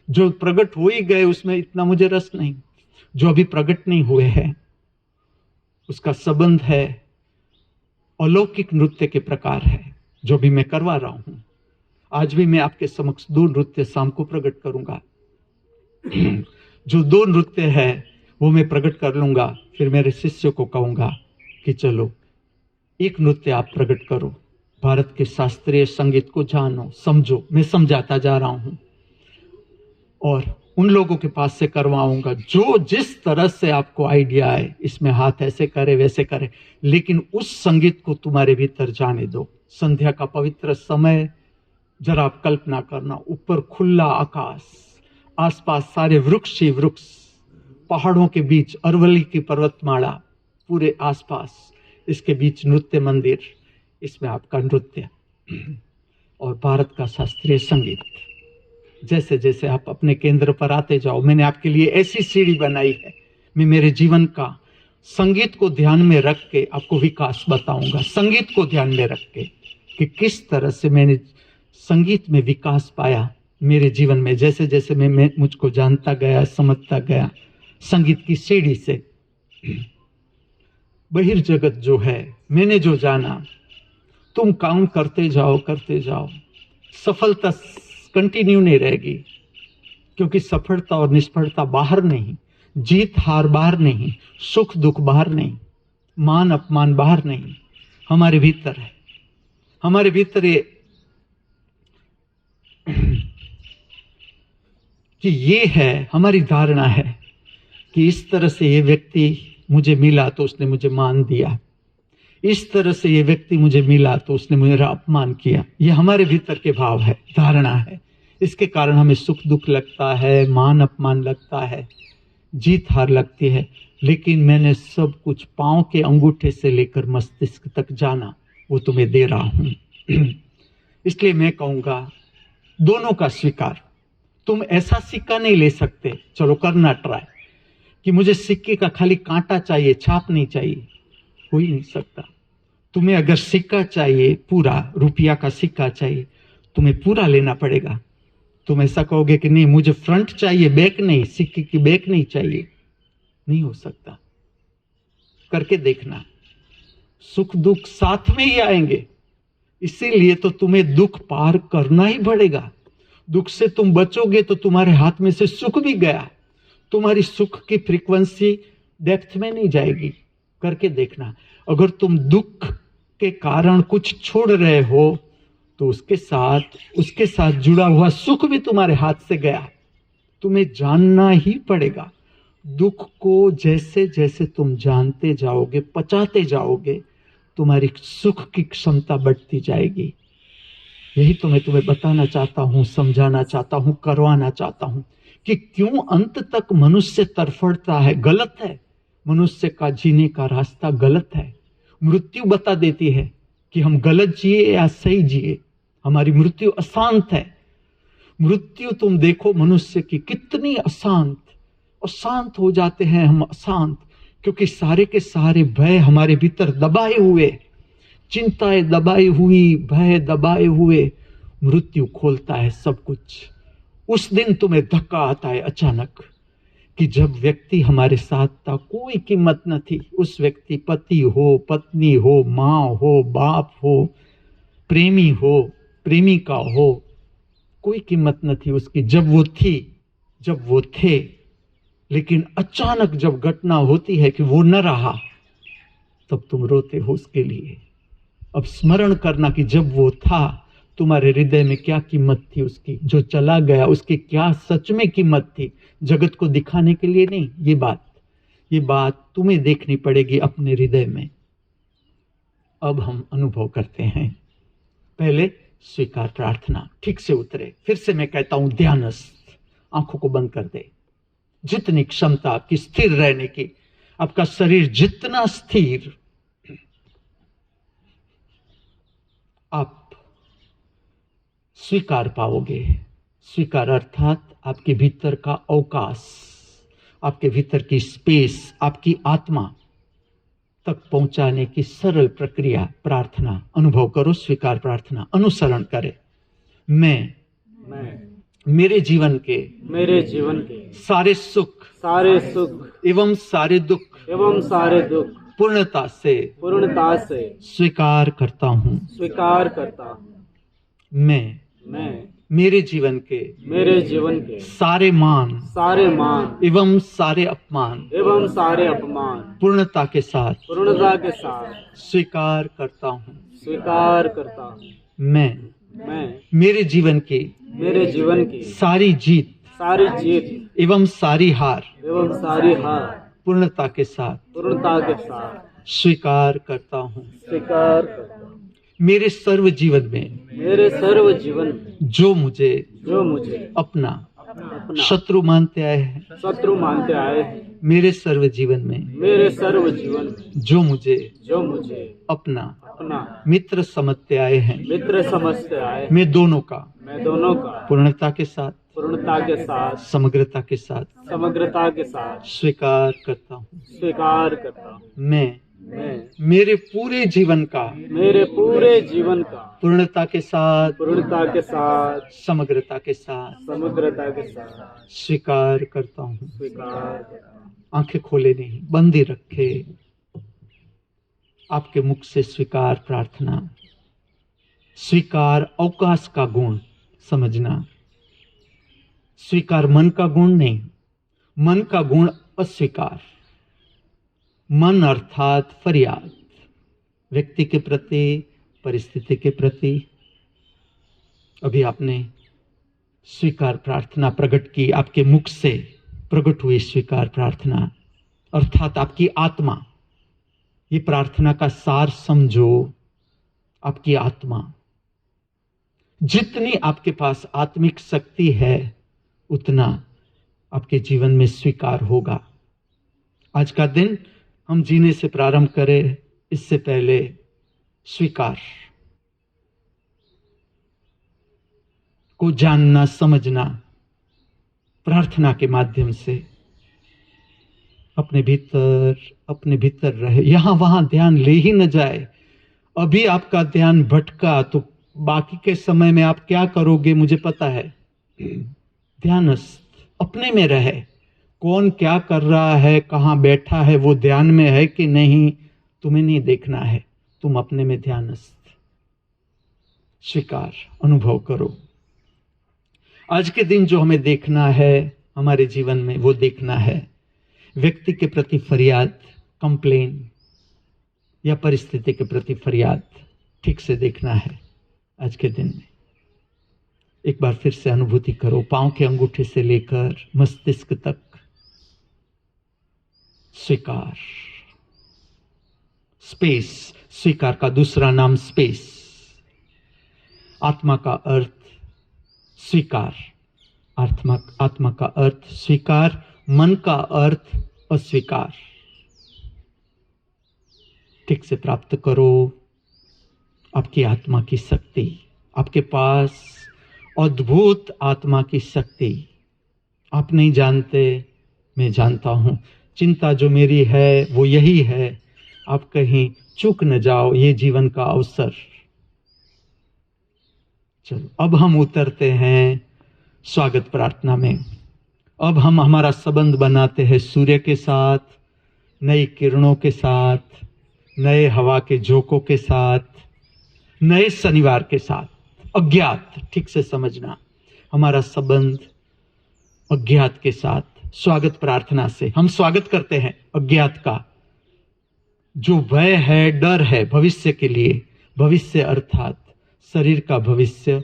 जो प्रकट हो ही गए उसमें इतना मुझे रस नहीं, जो अभी प्रकट नहीं हुए हैं उसका संबंध है अलौकिक नृत्य के प्रकार है जो भी मैं करवा रहा हूं। आज भी मैं आपके समक्ष 2 नृत्य शाम को प्रकट करूंगा। जो 2 नृत्य है वो मैं प्रकट कर लूंगा, फिर मेरे शिष्य को कहूंगा कि चलो एक नृत्य आप प्रकट करो, भारत के शास्त्रीय संगीत को जानो, समझो। मैं समझाता जा रहा हूं और उन लोगों के पास से करवाऊंगा जो जिस तरह से आपको आइडिया है, इसमें हाथ ऐसे करे वैसे करे, लेकिन उस संगीत को तुम्हारे भीतर जाने दो। संध्या का पवित्र समय, जरा आप कल्पना करना, ऊपर खुला आकाश, आसपास सारे वृक्ष ही वृक्ष, पहाड़ों के बीच अरवली की पर्वतमाला पूरे आसपास, इसके बीच नृत्य मंदिर, इसमें आपका नृत्य और भारत का शास्त्रीय संगीत। जैसे जैसे आप अपने केंद्र पर आते जाओ, मैंने आपके लिए ऐसी सीढ़ी बनाई है, मैं मेरे जीवन का संगीत को ध्यान में रख के आपको विकास बताऊंगा। संगीत को ध्यान में रख के कि किस तरह से मैंने संगीत में विकास पाया मेरे जीवन में, जैसे जैसे मैं मुझको जानता गया, समझता गया संगीत की सीढ़ी से। बहिर्जगत जो है, मैंने जो जाना, तुम काउंट करते जाओ, सफलता कंटिन्यू नहीं रहेगी, क्योंकि सफलता और निष्फलता बाहर नहीं, जीत हार बाहर नहीं, सुख दुख बाहर नहीं, मान अपमान बाहर नहीं, हमारे भीतर है। हमारे भीतर ये कि ये है, हमारी धारणा है कि इस तरह से ये व्यक्ति मुझे मिला तो उसने मुझे मान दिया, इस तरह से ये व्यक्ति मुझे मिला तो उसने मेरा अपमान किया। ये हमारे भीतर के भाव है, धारणा है। इसके कारण हमें सुख दुख लगता है, मान अपमान लगता है, जीत हार लगती है। लेकिन मैंने सब कुछ पांव के अंगूठे से लेकर मस्तिष्क तक जाना, वो तुम्हें दे रहा हूं। इसलिए मैं कहूंगा दोनों का स्वीकार। तुम ऐसा सिक्का नहीं ले सकते, चलो करना ट्राई, कि मुझे सिक्के का खाली कांटा चाहिए, छाप नहीं चाहिए, हो ही नहीं सकता। तुम्हें अगर सिक्का चाहिए, पूरा रुपया का सिक्का चाहिए, तुम्हें पूरा लेना पड़ेगा। तुम ऐसा कहोगे कि नहीं मुझे फ्रंट चाहिए, बैक नहीं, सिक्के की बैक नहीं चाहिए, नहीं हो सकता। करके देखना, सुख दुख साथ में ही आएंगे। इसीलिए तो तुम्हें दुख पार करना ही पड़ेगा। दुख से तुम बचोगे तो तुम्हारे हाथ में से सुख भी गया, तुम्हारी सुख की फ्रीक्वेंसी डेप्थ में नहीं जाएगी। करके देखना, अगर तुम दुख के कारण कुछ छोड़ रहे हो तो उसके साथ जुड़ा हुआ सुख भी तुम्हारे हाथ से गया। तुम्हें जानना ही पड़ेगा। दुख को जैसे जैसे तुम जानते जाओगे, पचाते जाओगे, तुम्हारी सुख की क्षमता बढ़ती जाएगी। यही तो मैं तुम्हें बताना चाहता हूं, समझाना चाहता हूं, करवाना चाहता हूं कि क्यों अंत तक मनुष्य तड़फड़ता है। गलत है, मनुष्य का जीने का रास्ता गलत है। मृत्यु बता देती है कि हम गलत जिए या सही जिए। हमारी मृत्यु अशांत है। मृत्यु तुम देखो मनुष्य की कितनी अशांत हो जाते हैं हम, अशांत, क्योंकि सारे के सारे भय हमारे भीतर दबाए हुए, चिंताएं दबाई हुई, भय दबाए हुए, मृत्यु खोलता है सब कुछ। उस दिन तुम्हें धक्का आता है अचानक कि जब व्यक्ति हमारे साथ था कोई कीमत न थी। उस व्यक्ति पति हो, पत्नी हो, माँ हो, बाप हो, प्रेमी हो, प्रेमिका हो, कोई कीमत न थी उसकी जब वो थी, जब वो थे। लेकिन अचानक जब घटना होती है कि वो न रहा, तब तुम रोते हो उसके लिए। अब स्मरण करना कि जब वो था तुम्हारे हृदय में क्या कीमत थी उसकी, जो चला गया उसकी क्या सच में कीमत थी। जगत को दिखाने के लिए नहीं, ये बात तुम्हें देखनी पड़ेगी अपने हृदय में। अब हम अनुभव करते हैं। पहले स्वीकार प्रार्थना ठीक से उतरे। फिर से मैं कहता हूं ध्यानस्थ आंखों को बंद कर दे। जितनी क्षमता आपकी स्थिर रहने की, आपका शरीर जितना स्थिर, आप स्वीकार पाओगे। स्वीकार अर्थात आपके भीतर का अवकाश, आपके भीतर की स्पेस, आपकी आत्मा तक पहुंचाने की सरल प्रक्रिया प्रार्थना। अनुभव करो स्वीकार प्रार्थना, अनुसरण करे। मैं मेरे जीवन के सारे सुख एवं सारे दुख पूर्णता से स्वीकार करता हूं। मैं मेरे जीवन के सारे मान एवं सारे अपमान पूर्णता के साथ स्वीकार करता हूं। मैं मेरे जीवन की सारी जीत एवं सारी हार पूर्णता के साथ स्वीकार करता हूं। मेरे सर्व जीवन में जो मुझे अपना शत्रु मानते आए हैं, मेरे सर्व जीवन में जो मुझे अपना मित्र समझते आए हैं, मैं दोनों का पूर्णता के साथ समग्रता के साथ स्वीकार करता हूँ। मैं मेरे पूरे जीवन का पूर्णता के साथ समग्रता के साथ स्वीकार करता हूँ। आंखें खोले नहीं, बंद ही रखे। आपके मुख से स्वीकार प्रार्थना। स्वीकार अवकाश का गुण समझना। स्वीकार मन का गुण नहीं, मन का गुण अस्वीकार। मन अर्थात फरियाद, व्यक्ति के प्रति, परिस्थिति के प्रति। अभी आपने स्वीकार प्रार्थना प्रकट की, आपके मुख से प्रकट हुई स्वीकार प्रार्थना अर्थात आपकी आत्मा। ये प्रार्थना का सार समझो, आपकी आत्मा। जितनी आपके पास आत्मिक शक्ति है उतना आपके जीवन में स्वीकार होगा। आज का दिन हम जीने से प्रारंभ करें, इससे पहले स्वीकार को जानना, समझना, प्रार्थना के माध्यम से अपने भीतर रहे। यहां वहां ध्यान ले ही न जाए। अभी आपका ध्यान भटका तो बाकी के समय में आप क्या करोगे मुझे पता है। ध्यानस्थ अपने में रहे। कौन क्या कर रहा है, कहां बैठा है, वो ध्यान में है कि नहीं, तुम्हें नहीं देखना है। तुम अपने में ध्यानस्थ। स्वीकार अनुभव करो। आज के दिन जो हमें देखना है हमारे जीवन में, वो देखना है व्यक्ति के प्रति फरियाद, कंप्लेन, या परिस्थिति के प्रति फरियाद। ठीक से देखना है आज के दिन में। एक बार फिर से अनुभूति करो, पांव के अंगूठे से लेकर मस्तिष्क तक स्वीकार। स्पेस, स्वीकार का दूसरा नाम स्पेस। आत्मा का अर्थ स्वीकार, आत्मा का अर्थ स्वीकार, मन का अर्थ अस्वीकार। ठीक से प्राप्त करो आपकी आत्मा की शक्ति। आपके पास अद्भुत आत्मा की शक्ति। आप नहीं जानते, मैं जानता हूं। चिंता जो मेरी है वो यही है, आप कहीं चूक न जाओ ये जीवन का अवसर। चलो अब हम उतरते हैं स्वागत प्रार्थना में। अब हम हमारा संबंध बनाते हैं सूर्य के साथ, नई किरणों के साथ, नए हवा के झोंकों के साथ, नए शनिवार के साथ। अज्ञात, ठीक से समझना, हमारा संबंध अज्ञात के साथ। स्वागत प्रार्थना से हम स्वागत करते हैं अज्ञात का, जो भय है, डर है भविष्य के लिए। भविष्य अर्थात शरीर का भविष्य,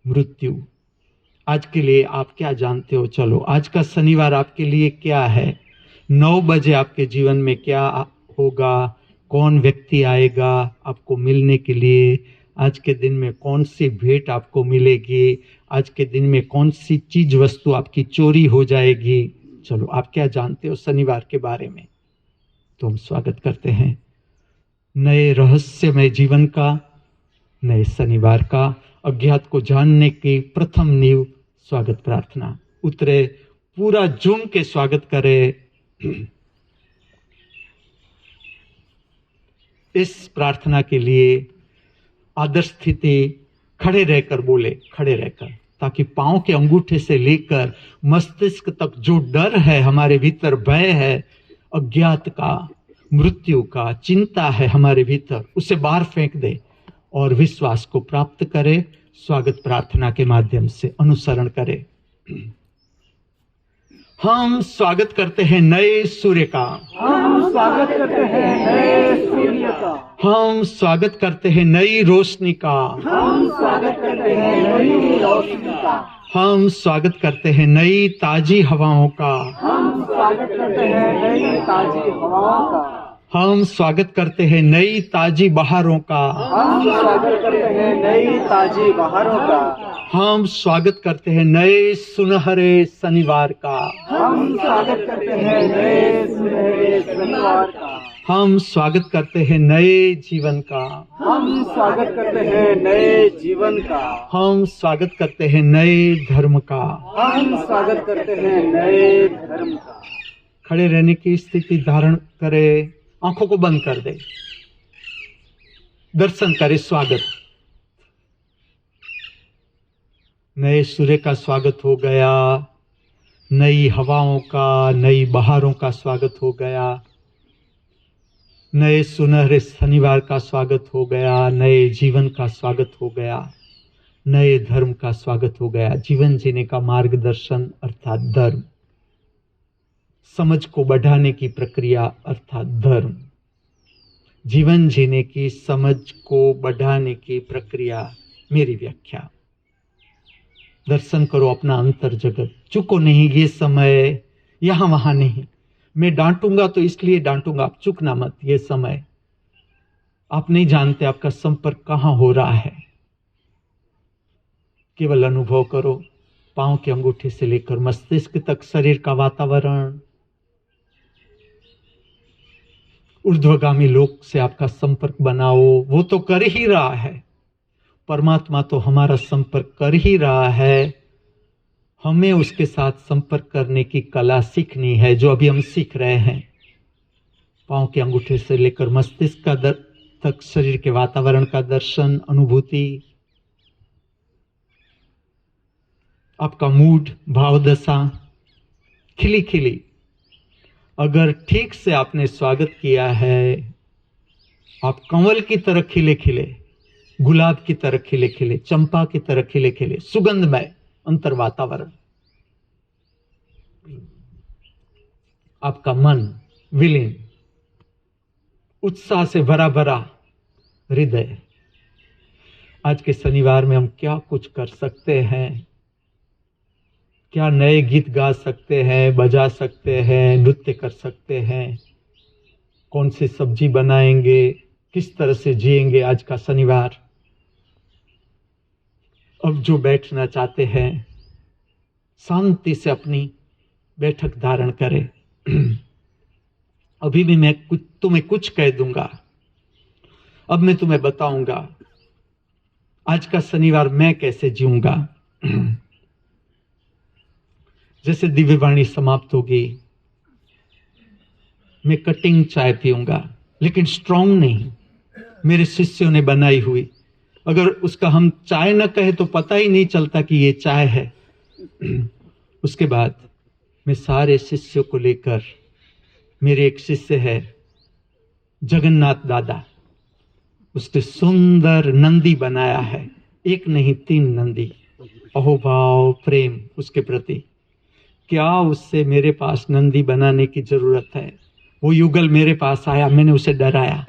मृत्यु। आज के लिए आप क्या जानते हो? चलो, आज का शनिवार आपके लिए क्या है? 9 बजे आपके जीवन में क्या होगा? कौन व्यक्ति आएगा आपको मिलने के लिए? आज के दिन में कौन सी भेंट आपको मिलेगी? आज के दिन में कौन सी चीज वस्तु आपकी चोरी हो जाएगी? चलो, आप क्या जानते हो शनिवार के बारे में? तो हम स्वागत करते हैं नए रहस्यमय जीवन का, नए शनिवार का। अज्ञात को जानने की प्रथम नींव स्वागत प्रार्थना। उतरे, पूरा झूम के स्वागत करे। इस प्रार्थना के लिए आदर्श स्थिति खड़े रहकर बोले, खड़े रहकर, ताकि पांव के अंगूठे से लेकर मस्तिष्क तक जो डर है हमारे भीतर, भय है अज्ञात का, मृत्यु का, चिंता है हमारे भीतर, उसे बाहर फेंक दे और विश्वास को प्राप्त करे। स्वागत प्रार्थना के माध्यम से अनुसरण करे। हम स्वागत करते हैं नए सूर्य का। हम स्वागत करते हैं नए सूर्य का। हम स्वागत करते हैं नई रोशनी का। हम स्वागत करते हैं नई रोशनी का। हम स्वागत करते हैं नई ताजी हवाओं का। हम स्वागत करते हैं नई ताजी हवाओं का। हम स्वागत करते हैं नई ताजी बहारों का। हम स्वागत करते हैं नई ताजी बहारों का। हम स्वागत करते हैं नए सुनहरे शनिवार का। हम स्वागत करते हैं नए सुनहरे शनिवार का। हम स्वागत करते हैं नए जीवन का। हम स्वागत करते हैं नए जीवन का। हम स्वागत करते हैं नए धर्म का। हम स्वागत करते हैं नए धर्म का। खड़े रहने की स्थिति धारण करे, आंखों को बंद कर दे, दर्शन करे। स्वागत, नए सूर्य का स्वागत हो गया, नई हवाओं का, नई बहारों का स्वागत हो गया, नए सुनहरे शनिवार का स्वागत हो गया, नए जीवन का स्वागत हो गया, नए धर्म का स्वागत हो गया। जीवन जीने का मार्गदर्शन अर्थात धर्म, समझ को बढ़ाने की प्रक्रिया अर्थात धर्म, जीवन जीने की समझ को बढ़ाने की प्रक्रिया मेरी व्याख्या। दर्शन करो अपना अंतर जगत। चुको नहीं, ये समय यहां वहां नहीं। मैं डांटूंगा तो इसलिए डांटूंगा, आप चुकना मत। ये समय आप नहीं जानते आपका संपर्क कहां हो रहा है। केवल अनुभव करो, पांव के अंगूठे से लेकर मस्तिष्क तक शरीर का वातावरण, ऊर्ध्वगामी लोक से आपका संपर्क बनाओ। वो तो कर ही रहा है, परमात्मा तो हमारा संपर्क कर ही रहा है। हमें उसके साथ संपर्क करने की कला सीखनी है, जो अभी हम सीख रहे हैं। पांव के अंगूठे से लेकर मस्तिष्क का तक शरीर के वातावरण का दर्शन, अनुभूति, आपका मूड, भाव दशा खिली खिली। अगर ठीक से आपने स्वागत किया है, आप कंवल की तरह खिले खिले, गुलाब की तरह खिले खिले, चंपा की तरह खिले खिले, सुगंधमय अंतर वातावरण। आपका मन विलीन, उत्साह से भरा भरा हृदय। आज के शनिवार में हम क्या कुछ कर सकते हैं? क्या नए गीत गा सकते हैं, बजा सकते हैं, नृत्य कर सकते हैं? कौन सी सब्जी बनाएंगे, किस तरह से जिएंगे आज का शनिवार? अब जो बैठना चाहते हैं, शांति से अपनी बैठक धारण करें। अभी भी मैं तुम्हें कुछ कह दूंगा। अब मैं तुम्हें बताऊंगा आज का शनिवार मैं कैसे जीऊंगा। जैसे दिव्यवाणी समाप्त होगी, मैं कटिंग चाय पीऊंगा, लेकिन स्ट्रांग नहीं, मेरे शिष्यों ने बनाई हुई। अगर उसका हम चाय न कहे तो पता ही नहीं चलता कि ये चाय है। उसके बाद मैं सारे शिष्यों को लेकर, मेरे एक शिष्य है जगन्नाथ दादा, उसने सुंदर नंदी बनाया है, एक नहीं 3 नंदी। अहोभाव प्रेम उसके प्रति, क्या उससे मेरे पास नंदी बनाने की जरूरत है? वो युगल मेरे पास आया, मैंने उसे डराया,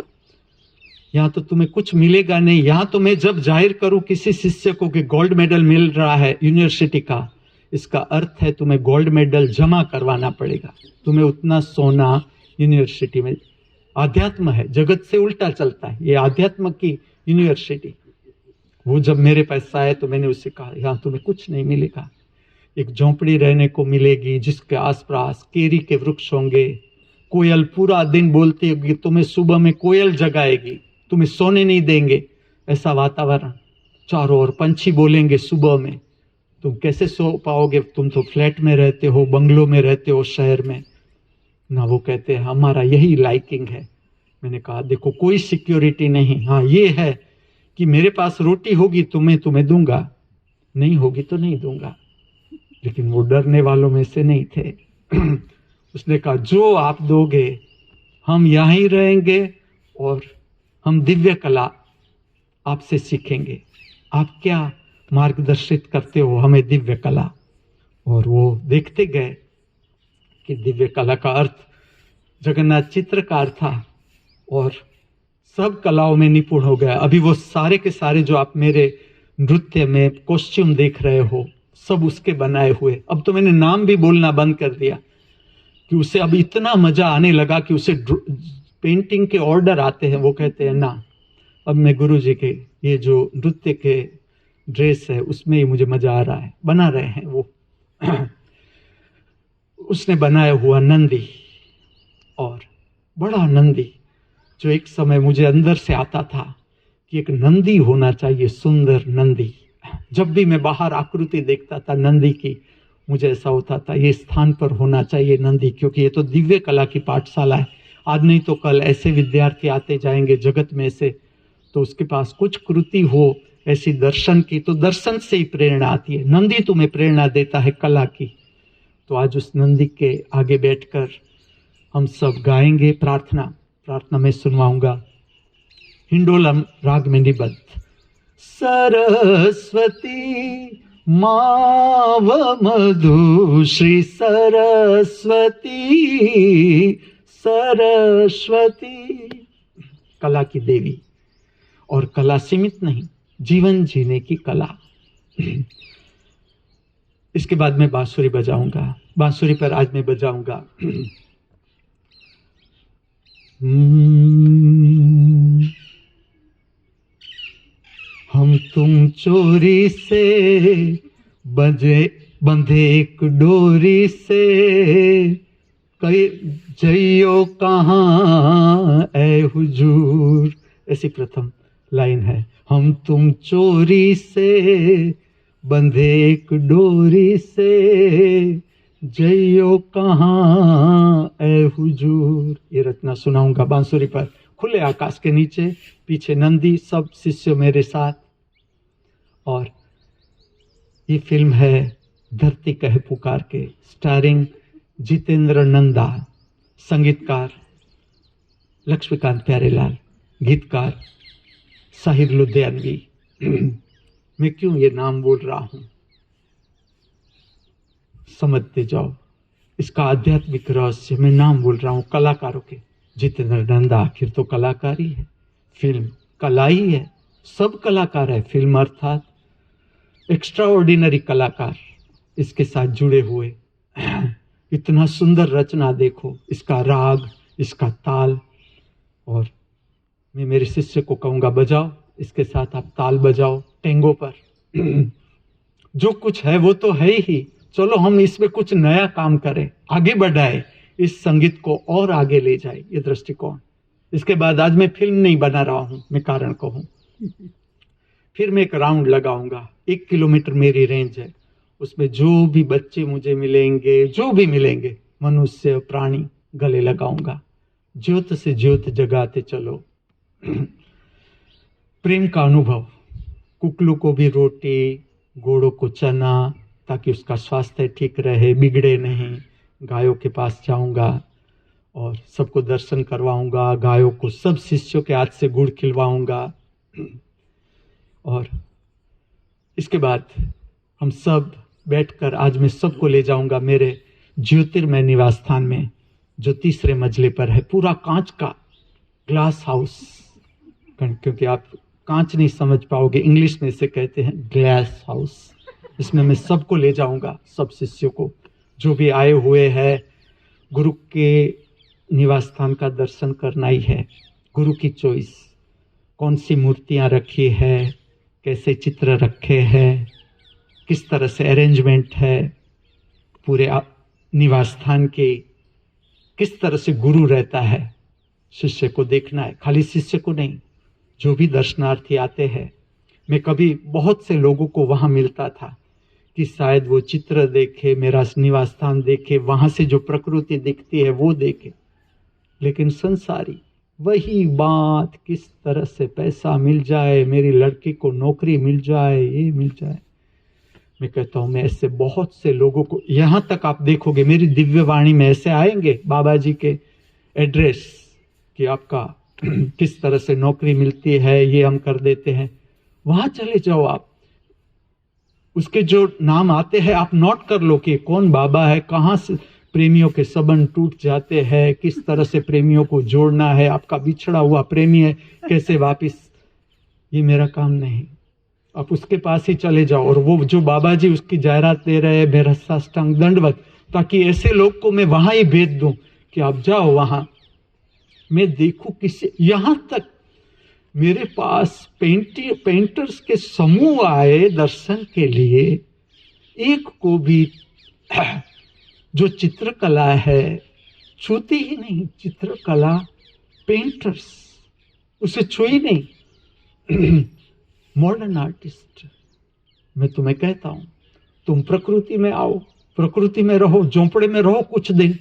यहाँ तो तुम्हें कुछ मिलेगा नहीं। यहाँ तो मैं जब जाहिर करूं किसी शिष्य को कि गोल्ड मेडल मिल रहा है यूनिवर्सिटी का, इसका अर्थ है तुम्हें गोल्ड मेडल जमा करवाना पड़ेगा, तुम्हें उतना सोना यूनिवर्सिटी में। आध्यात्म है, जगत से उल्टा चलता है, ये आध्यात्म की यूनिवर्सिटी। वो जब मेरे पास आए तो मैंने उससे कहा, यहाँ तुम्हें कुछ नहीं मिलेगा, एक झोंपड़ी रहने को मिलेगी जिसके आसपास केरी के वृक्ष होंगे, कोयल पूरा दिन बोलती होगी, तुम्हें सुबह में कोयल जगाएगी, तुम्हें सोने नहीं देंगे, ऐसा वातावरण, चारों ओर पंछी बोलेंगे सुबह में, तुम कैसे सो पाओगे? तुम तो फ्लैट में रहते हो, बंगलों में रहते हो, शहर में ना। वो कहते हैं हमारा यही लाइकिंग है। मैंने कहा देखो कोई सिक्योरिटी नहीं, हाँ ये है कि मेरे पास रोटी होगी तो मैं तुम्हें दूंगा, नहीं होगी तो नहीं दूंगा। लेकिन वो डरने वालों में से नहीं थे। उसने कहा जो आप दोगे हम यहाँ ही रहेंगे और हम दिव्य कला आपसे सीखेंगे, आप क्या मार्गदर्शित करते हो हमें दिव्य कला। और वो देखते गए कि दिव्य कला का अर्थ, जगन्नाथ चित्रकार था और सब कलाओं में निपुण हो गया। अभी वो सारे के सारे जो आप मेरे नृत्य में कॉस्ट्यूम देख रहे हो सब उसके बनाए हुए। अब तो मैंने नाम भी बोलना बंद कर दिया कि उसे अब इतना मजा आने लगा कि उसे पेंटिंग के ऑर्डर आते हैं, वो कहते हैं ना अब मैं गुरुजी के ये जो नृत्य के ड्रेस है उसमें ही मुझे मजा आ रहा है, बना रहे हैं वो। उसने बनाया हुआ नंदी, और बड़ा नंदी जो एक समय मुझे अंदर से आता था कि एक नंदी होना चाहिए, सुंदर नंदी। जब भी मैं बाहर आकृति देखता था नंदी की, मुझे ऐसा होता था ये स्थान पर होना चाहिए नंदी, क्योंकि ये तो दिव्य कला की पाठशाला है। आज नहीं तो कल ऐसे विद्यार्थी आते जाएंगे जगत में से, तो उसके पास कुछ कृति हो ऐसी दर्शन की, तो दर्शन से ही प्रेरणा आती है। नंदी तुम्हें प्रेरणा देता है कला की। तो आज उस नंदी के आगे बैठकर हम सब गाएंगे प्रार्थना। प्रार्थना में सुनवाऊंगा हिंडोलम राग में निबद्ध। सरस्वती माव मधु श्री सरस्वती, सरस्वती कला की देवी। और कला सीमित नहीं, जीवन जीने की कला। इसके बाद मैं बांसुरी बजाऊंगा, बांसुरी पर आज मैं बजाऊंगा हम तुम चोरी से बंधे एक डोरी से, कई जइयो कहाँ ऐ हुजूर, ऐसी प्रथम लाइन है। हम तुम चोरी से बंधे एक डोरी से, जइयो कहाँ ऐ हुजूर। ये रचना सुनाऊंगा बांसुरी पर, खुले आकाश के नीचे, पीछे नंदी, सब शिष्य मेरे साथ। और ये फिल्म है धरती कहे पुकार के, स्टारिंग जितेंद्र नंदा, संगीतकार लक्ष्मीकांत प्यारेलाल, गीतकार साहिर लुधियानवी। मैं क्यों ये नाम बोल रहा हूं समझते जाओ, इसका आध्यात्मिक रहस्य। मैं नाम बोल रहा हूं कलाकारों के। जितेंद्र नंदा आखिर तो कलाकार ही है, फिल्म कला ही है, सब कलाकार है। फिल्म अर्थात एक्स्ट्राऑर्डिनरी कलाकार इसके साथ जुड़े हुए। इतना सुंदर रचना देखो, इसका राग, इसका ताल। और मैं मेरे शिष्य को कहूंगा बजाओ, इसके साथ आप ताल बजाओ टेंगो पर। जो कुछ है वो तो है ही, चलो हम इसमें कुछ नया काम करें, आगे बढ़ाए, इस संगीत को और आगे ले जाए, ये दृष्टिकोण। इसके बाद आज मैं फिल्म नहीं बना रहा हूं, मैं कारण कहूं। फिर मैं एक राउंड लगाऊंगा, 1 किलोमीटर मेरी रेंज है, उसमें जो भी बच्चे मुझे मिलेंगे, जो भी मिलेंगे, मनुष्य प्राणी, गले लगाऊंगा। ज्योत से ज्योत जगाते चलो। प्रेम का अनुभव, कुकलू को भी रोटी, घोड़ों को चना, ताकि उसका स्वास्थ्य ठीक रहे, बिगड़े नहीं। गायों के पास जाऊंगा और सबको दर्शन करवाऊंगा, गायों को सब शिष्यों के हाथ से गुड़ खिलवाऊंगा। और इसके बाद हम सब बैठकर, आज मैं सबको ले जाऊंगा मेरे ज्योतिर्मय निवास स्थान में, जो 3रे मंजिले पर है, पूरा कांच का ग्लास हाउस, क्योंकि आप कांच नहीं समझ पाओगे, इंग्लिश में इसे कहते हैं ग्लास हाउस। इसमें मैं सबको ले जाऊंगा, सब शिष्यों को, जो भी आए हुए हैं। गुरु के निवास स्थान का दर्शन करना ही है। गुरु की चॉइस, कौन सी मूर्तियां रखी है, कैसे चित्र रखे हैं, किस तरह से अरेंजमेंट है पूरे निवास स्थान के, किस तरह से गुरु रहता है, शिष्य को देखना है, खाली शिष्य को नहीं, जो भी दर्शनार्थी आते हैं। मैं कभी बहुत से लोगों को वहाँ मिलता था कि शायद वो चित्र देखे, मेरा निवास स्थान देखे, वहाँ से जो प्रकृति दिखती है वो देखे, लेकिन संसारी वही बात, किस तरह से पैसा मिल जाए, मेरी लड़की को नौकरी मिल जाए, ये मिल जाए। मैं कहता हूँ, मैं ऐसे बहुत से लोगों को, यहाँ तक आप देखोगे मेरी दिव्य वाणी में ऐसे आएंगे बाबा जी के एड्रेस कि आपका किस तरह से नौकरी मिलती है, ये हम कर देते हैं। वहां चले जाओ आप, उसके जो नाम आते हैं आप नोट कर लो कि कौन बाबा है, कहाँ से प्रेमियों के संबंध टूट जाते हैं, किस तरह से प्रेमियों को जोड़ना है, आपका बिछड़ा हुआ प्रेमी है कैसे वापिस। ये मेरा काम नहीं, आप उसके पास ही चले जाओ। और वो जो बाबा जी उसकी जायरात दे रहे हैं, मेरा साष्टांग दंडवत, ताकि ऐसे लोग को मैं वहां ही भेज दूं कि आप जाओ वहां, मैं देखूं किसी। यहां तक मेरे पास पेंटर्स के समूह आए दर्शन के लिए, एक को भी जो चित्रकला है छूती ही नहीं। चित्रकला, पेंटर्स उसे छुई नहीं। मॉडर्न आर्टिस्ट, मैं तुम्हें कहता हूं, तुम प्रकृति में आओ, प्रकृति में रहो, झोंपड़े में रहो कुछ दिन,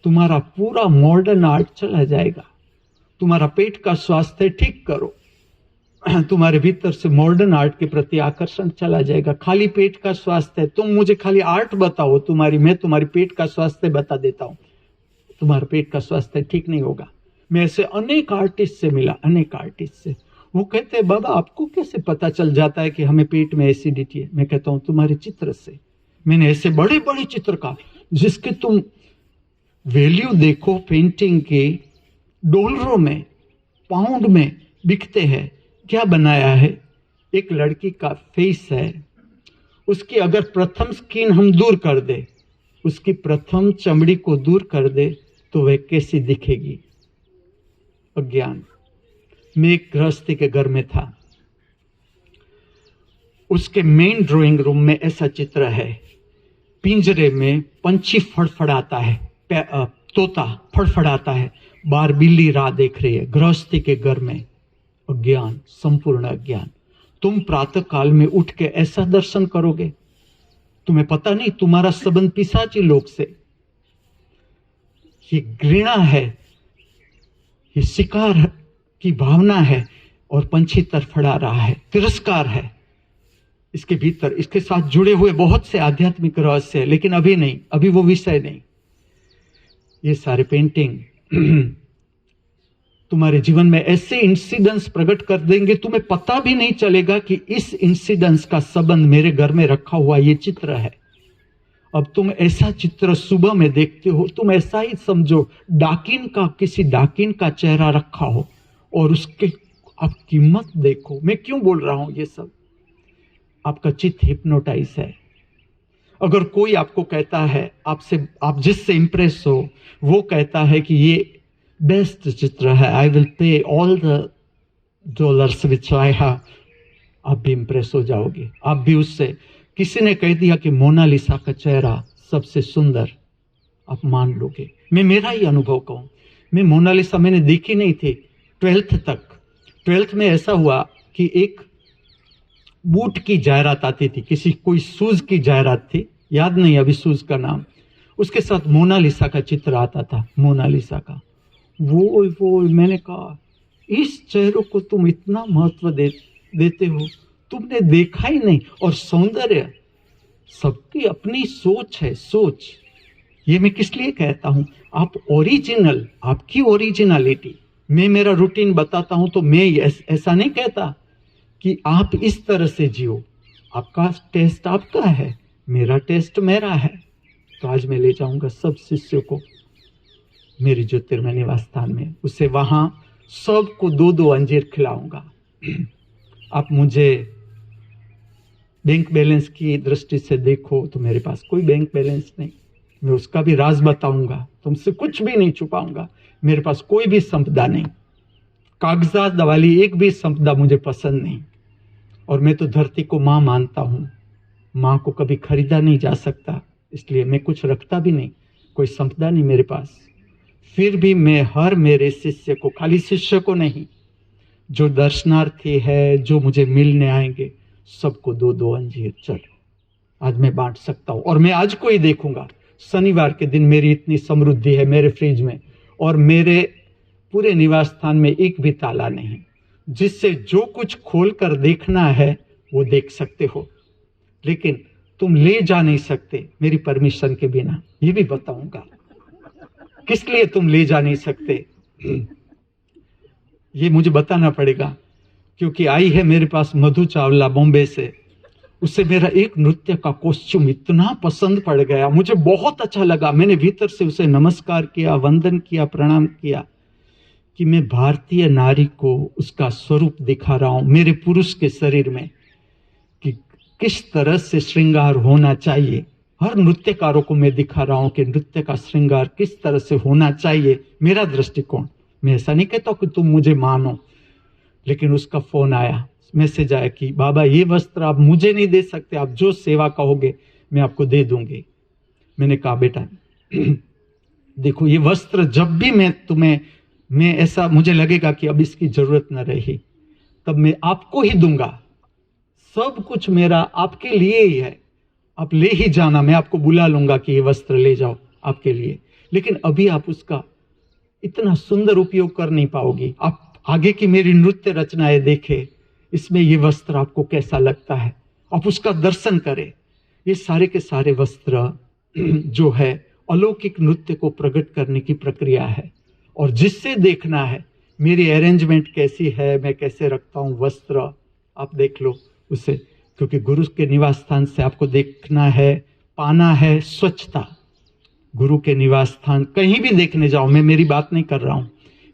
तुम्हारा पूरा मॉडर्न आर्ट चला जाएगा। तुम्हारा पेट का स्वास्थ्य ठीक करो, तुम्हारे भीतर से मॉडर्न आर्ट के प्रति आकर्षण चला जाएगा। खाली पेट का स्वास्थ्य, तुम मुझे खाली आर्ट बताओ तुम्हारी, मैं तुम्हारी पेट का स्वास्थ्य बता देता हूं, तुम्हारा पेट का स्वास्थ्य ठीक नहीं होगा। मैं ऐसे अनेक आर्टिस्ट से मिला, अनेक आर्टिस्ट से। वो कहते हैं, बाबा आपको कैसे पता चल जाता है कि हमें पेट में एसिडिटी है? मैं कहता हूं, तुम्हारे चित्र से। मैंने ऐसे बड़े बड़े चित्रकार जिसके तुम वैल्यू देखो, पेंटिंग के डॉलरों में, पाउंड में बिकते हैं। क्या बनाया है? एक लड़की का फेस है, उसकी अगर प्रथम स्किन हम दूर कर दे, उसकी प्रथम चमड़ी को दूर कर दे, तो वह कैसी दिखेगी? अज्ञान। मैं एक गृहस्थी के घर में था, उसके मेन ड्राइंग रूम में ऐसा चित्र है, पिंजरे में पंछी फड़फड़ाता है, तोता फड़फड़ाता है, बाहर बिल्ली राह देख रही है, गृहस्थी के घर में। अज्ञान, संपूर्ण अज्ञान। तुम प्रातः काल में उठ के ऐसा दर्शन करोगे, तुम्हें पता नहीं तुम्हारा संबंध पिशाची लोक से। ये घृणा है, ये शिकार की भावना है, और पंछी तड़फड़ा रहा है, तिरस्कार है इसके भीतर। इसके साथ जुड़े हुए बहुत से आध्यात्मिक रहस्य है, लेकिन अभी नहीं, अभी वो विषय नहीं। ये सारे पेंटिंग तुम्हारे जीवन में ऐसे इंसिडेंट्स प्रकट कर देंगे, तुम्हें पता भी नहीं चलेगा कि इस इंसिडेंट्स का संबंध मेरे घर में रखा हुआ ये चित्र है। अब तुम ऐसा चित्र सुबह में देखते हो, तुम ऐसा ही समझो डाकिन का, किसी डाकिन का चेहरा रखा हो, और उसके आप कीमत देखो। मैं क्यों बोल रहा हूं ये सब? आपका चित्त हिप्नोटाइज है। अगर कोई आपको कहता है, आपसे, आप जिससे इंप्रेस हो, वो कहता है कि ये बेस्ट चित्र है, I will pay all the dollars which I have, आप भी इंप्रेस हो जाओगे, आप भी उससे। किसी ने कह दिया कि मोनालिसा का चेहरा सबसे सुंदर, आप मान लोगे। मैं मेरा ही अनुभव कहूं, मैं मोनालिसा मैंने देखी नहीं थी 12th तक। 12th में ऐसा हुआ कि एक बूट की जायरात आती थी, किसी कोई शूज की जायरात थी, याद नहीं अभी शूज का नाम, उसके साथ मोनालिसा का चित्र आता था, मोनालिसा का। वो मैंने कहा, इस चेहरे को तुम इतना महत्व देते हो, तुमने देखा ही नहीं। और सौंदर्य, सबकी अपनी सोच है, सोच। ये मैं किस लिए कहता हूं? आप ओरिजिनल, आपकी ओरिजिनलिटी, मैं मेरा रूटीन बताता हूं तो मैं ऐसा नहीं कहता कि आप इस तरह से जियो। आपका टेस्ट आपका है, मेरा टेस्ट मेरा है। तो आज मैं ले जाऊंगा सब शिष्यों को मेरी ज्योतिर्मय निवास स्थान में, उसे वहां सबको 2-2 अंजीर खिलाऊंगा। आप मुझे बैंक बैलेंस की दृष्टि से देखो तो मेरे पास कोई बैंक बैलेंस नहीं, मैं उसका भी राज बताऊंगा, तुमसे कुछ भी नहीं छुपाऊंगा। मेरे पास कोई भी संपदा नहीं, कागजात वाली एक भी संपदा मुझे पसंद नहीं। और मैं तो धरती को माँ मानता हूँ, माँ को कभी खरीदा नहीं जा सकता, इसलिए मैं कुछ रखता भी नहीं, कोई संपदा नहीं मेरे पास। फिर भी मैं हर मेरे शिष्य को, खाली शिष्य को नहीं, जो दर्शनार्थी है, जो मुझे मिलने आएंगे, सबको 2-2 अंजीर चल आज मैं बांट सकता हूं। और मैं आज को ही देखूंगा, शनिवार के दिन मेरी इतनी समृद्धि है मेरे फ्रिज में, और मेरे पूरे निवास स्थान में एक भी ताला नहीं, जिससे जो कुछ खोल कर देखना है वो देख सकते हो, लेकिन तुम ले जा नहीं सकते मेरी परमिशन के बिना। ये भी बताऊंगा किस लिए तुम ले जा नहीं सकते, ये मुझे बताना पड़ेगा। क्योंकि आई है मेरे पास मधु चावला बॉम्बे से, उसे मेरा एक नृत्य का कॉस्ट्यूम इतना पसंद पड़ गया, मुझे बहुत अच्छा लगा। मैंने भीतर से उसे नमस्कार किया, वंदन किया, प्रणाम किया कि मैं भारतीय नारी को उसका स्वरूप दिखा रहा हूं मेरे पुरुष के शरीर में, कि किस तरह से श्रृंगार होना चाहिए। हर नृत्यकारों को मैं दिखा रहा हूं कि नृत्य का श्रृंगार किस तरह से होना चाहिए, मेरा दृष्टिकोण। मैं ऐसा नहीं कहता कि तुम मुझे मानो, लेकिन उसका फोन आया, मैसेज आया कि बाबा ये वस्त्र आप मुझे नहीं दे सकते, आप जो सेवा कहोगे मैं आपको दे दूंगी। मैंने कहा बेटा देखो, ये वस्त्र जब भी मैं ऐसा मुझे लगेगा कि अब इसकी जरूरत न रही, तब मैं आपको ही दूंगा। सब कुछ मेरा आपके लिए ही है, आप ले ही जाना, मैं आपको बुला लूंगा कि ये वस्त्र ले जाओ आपके लिए, लेकिन अभी आप उसका इतना सुंदर उपयोग कर नहीं पाओगी। आप आगे की मेरी नृत्य रचनाएं देखें, इसमें ये वस्त्र आपको कैसा लगता है, आप उसका दर्शन करें। ये सारे के सारे वस्त्र जो है अलौकिक नृत्य को प्रकट करने की प्रक्रिया है, और जिससे देखना है मेरी अरेंजमेंट कैसी है, मैं कैसे रखता हूं वस्त्र, आप देख लो उसे। क्योंकि गुरु के निवास स्थान से आपको देखना है, पाना है स्वच्छता। गुरु के निवास स्थान कहीं भी देखने जाओ, मैं मेरी बात नहीं कर रहा हूं,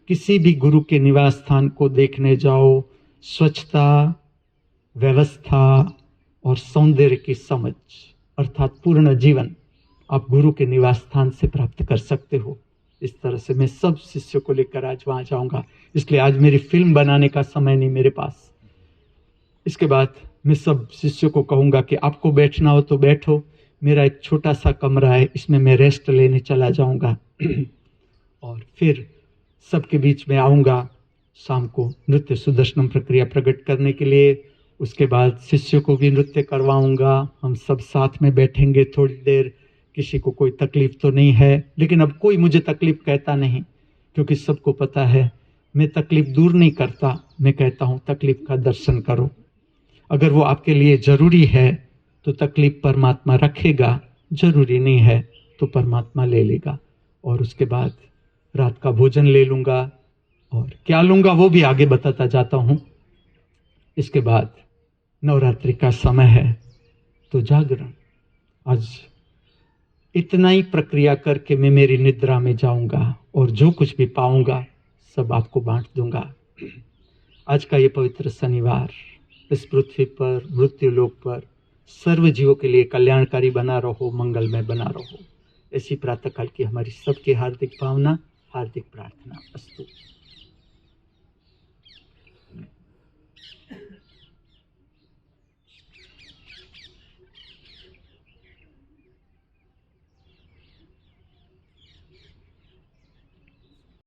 किसी भी गुरु के निवास स्थान को देखने जाओ, स्वच्छता, व्यवस्था और सौंदर्य की समझ अर्थात पूर्ण जीवन आप गुरु के निवास स्थान से प्राप्त कर सकते हो। इस तरह से मैं सब शिष्यों को लेकर आज वहां जाऊंगा, इसलिए आज मेरी फिल्म बनाने का समय नहीं मेरे पास। इसके बाद मैं सब शिष्यों को कहूंगा कि आपको बैठना हो तो बैठो, मेरा एक छोटा सा कमरा है, इसमें मैं रेस्ट लेने चला जाऊंगा और फिर सबके बीच में आऊंगा शाम को नृत्य सुदर्शनम प्रक्रिया प्रकट करने के लिए। उसके बाद शिष्यों को भी नृत्य करवाऊंगा, हम सब साथ में बैठेंगे थोड़ी देर। किसी को कोई तकलीफ तो नहीं है, लेकिन अब कोई मुझे तकलीफ कहता नहीं, क्योंकि सबको पता है मैं तकलीफ दूर नहीं करता, मैं कहता हूं तकलीफ का दर्शन करो। अगर वो आपके लिए जरूरी है तो तकलीफ परमात्मा रखेगा, जरूरी नहीं है तो परमात्मा ले लेगा। और उसके बाद रात का भोजन ले लूंगा, और क्या लूंगा वो भी आगे बताता जाता हूं। इसके बाद नवरात्रि का समय है तो जागरण। आज इतना ही प्रक्रिया करके मैं मेरी निद्रा में जाऊंगा, और जो कुछ भी पाऊंगा सब आपको बांट दूंगा। आज का ये पवित्र शनिवार इस पृथ्वी पर, मृत्यु लोक पर सर्व जीवों के लिए कल्याणकारी बना रहो, मंगलमय बना रहो, ऐसी प्रातःकाल की हमारी सबकी हार्दिक भावना, हार्दिक प्रार्थना अस्तु।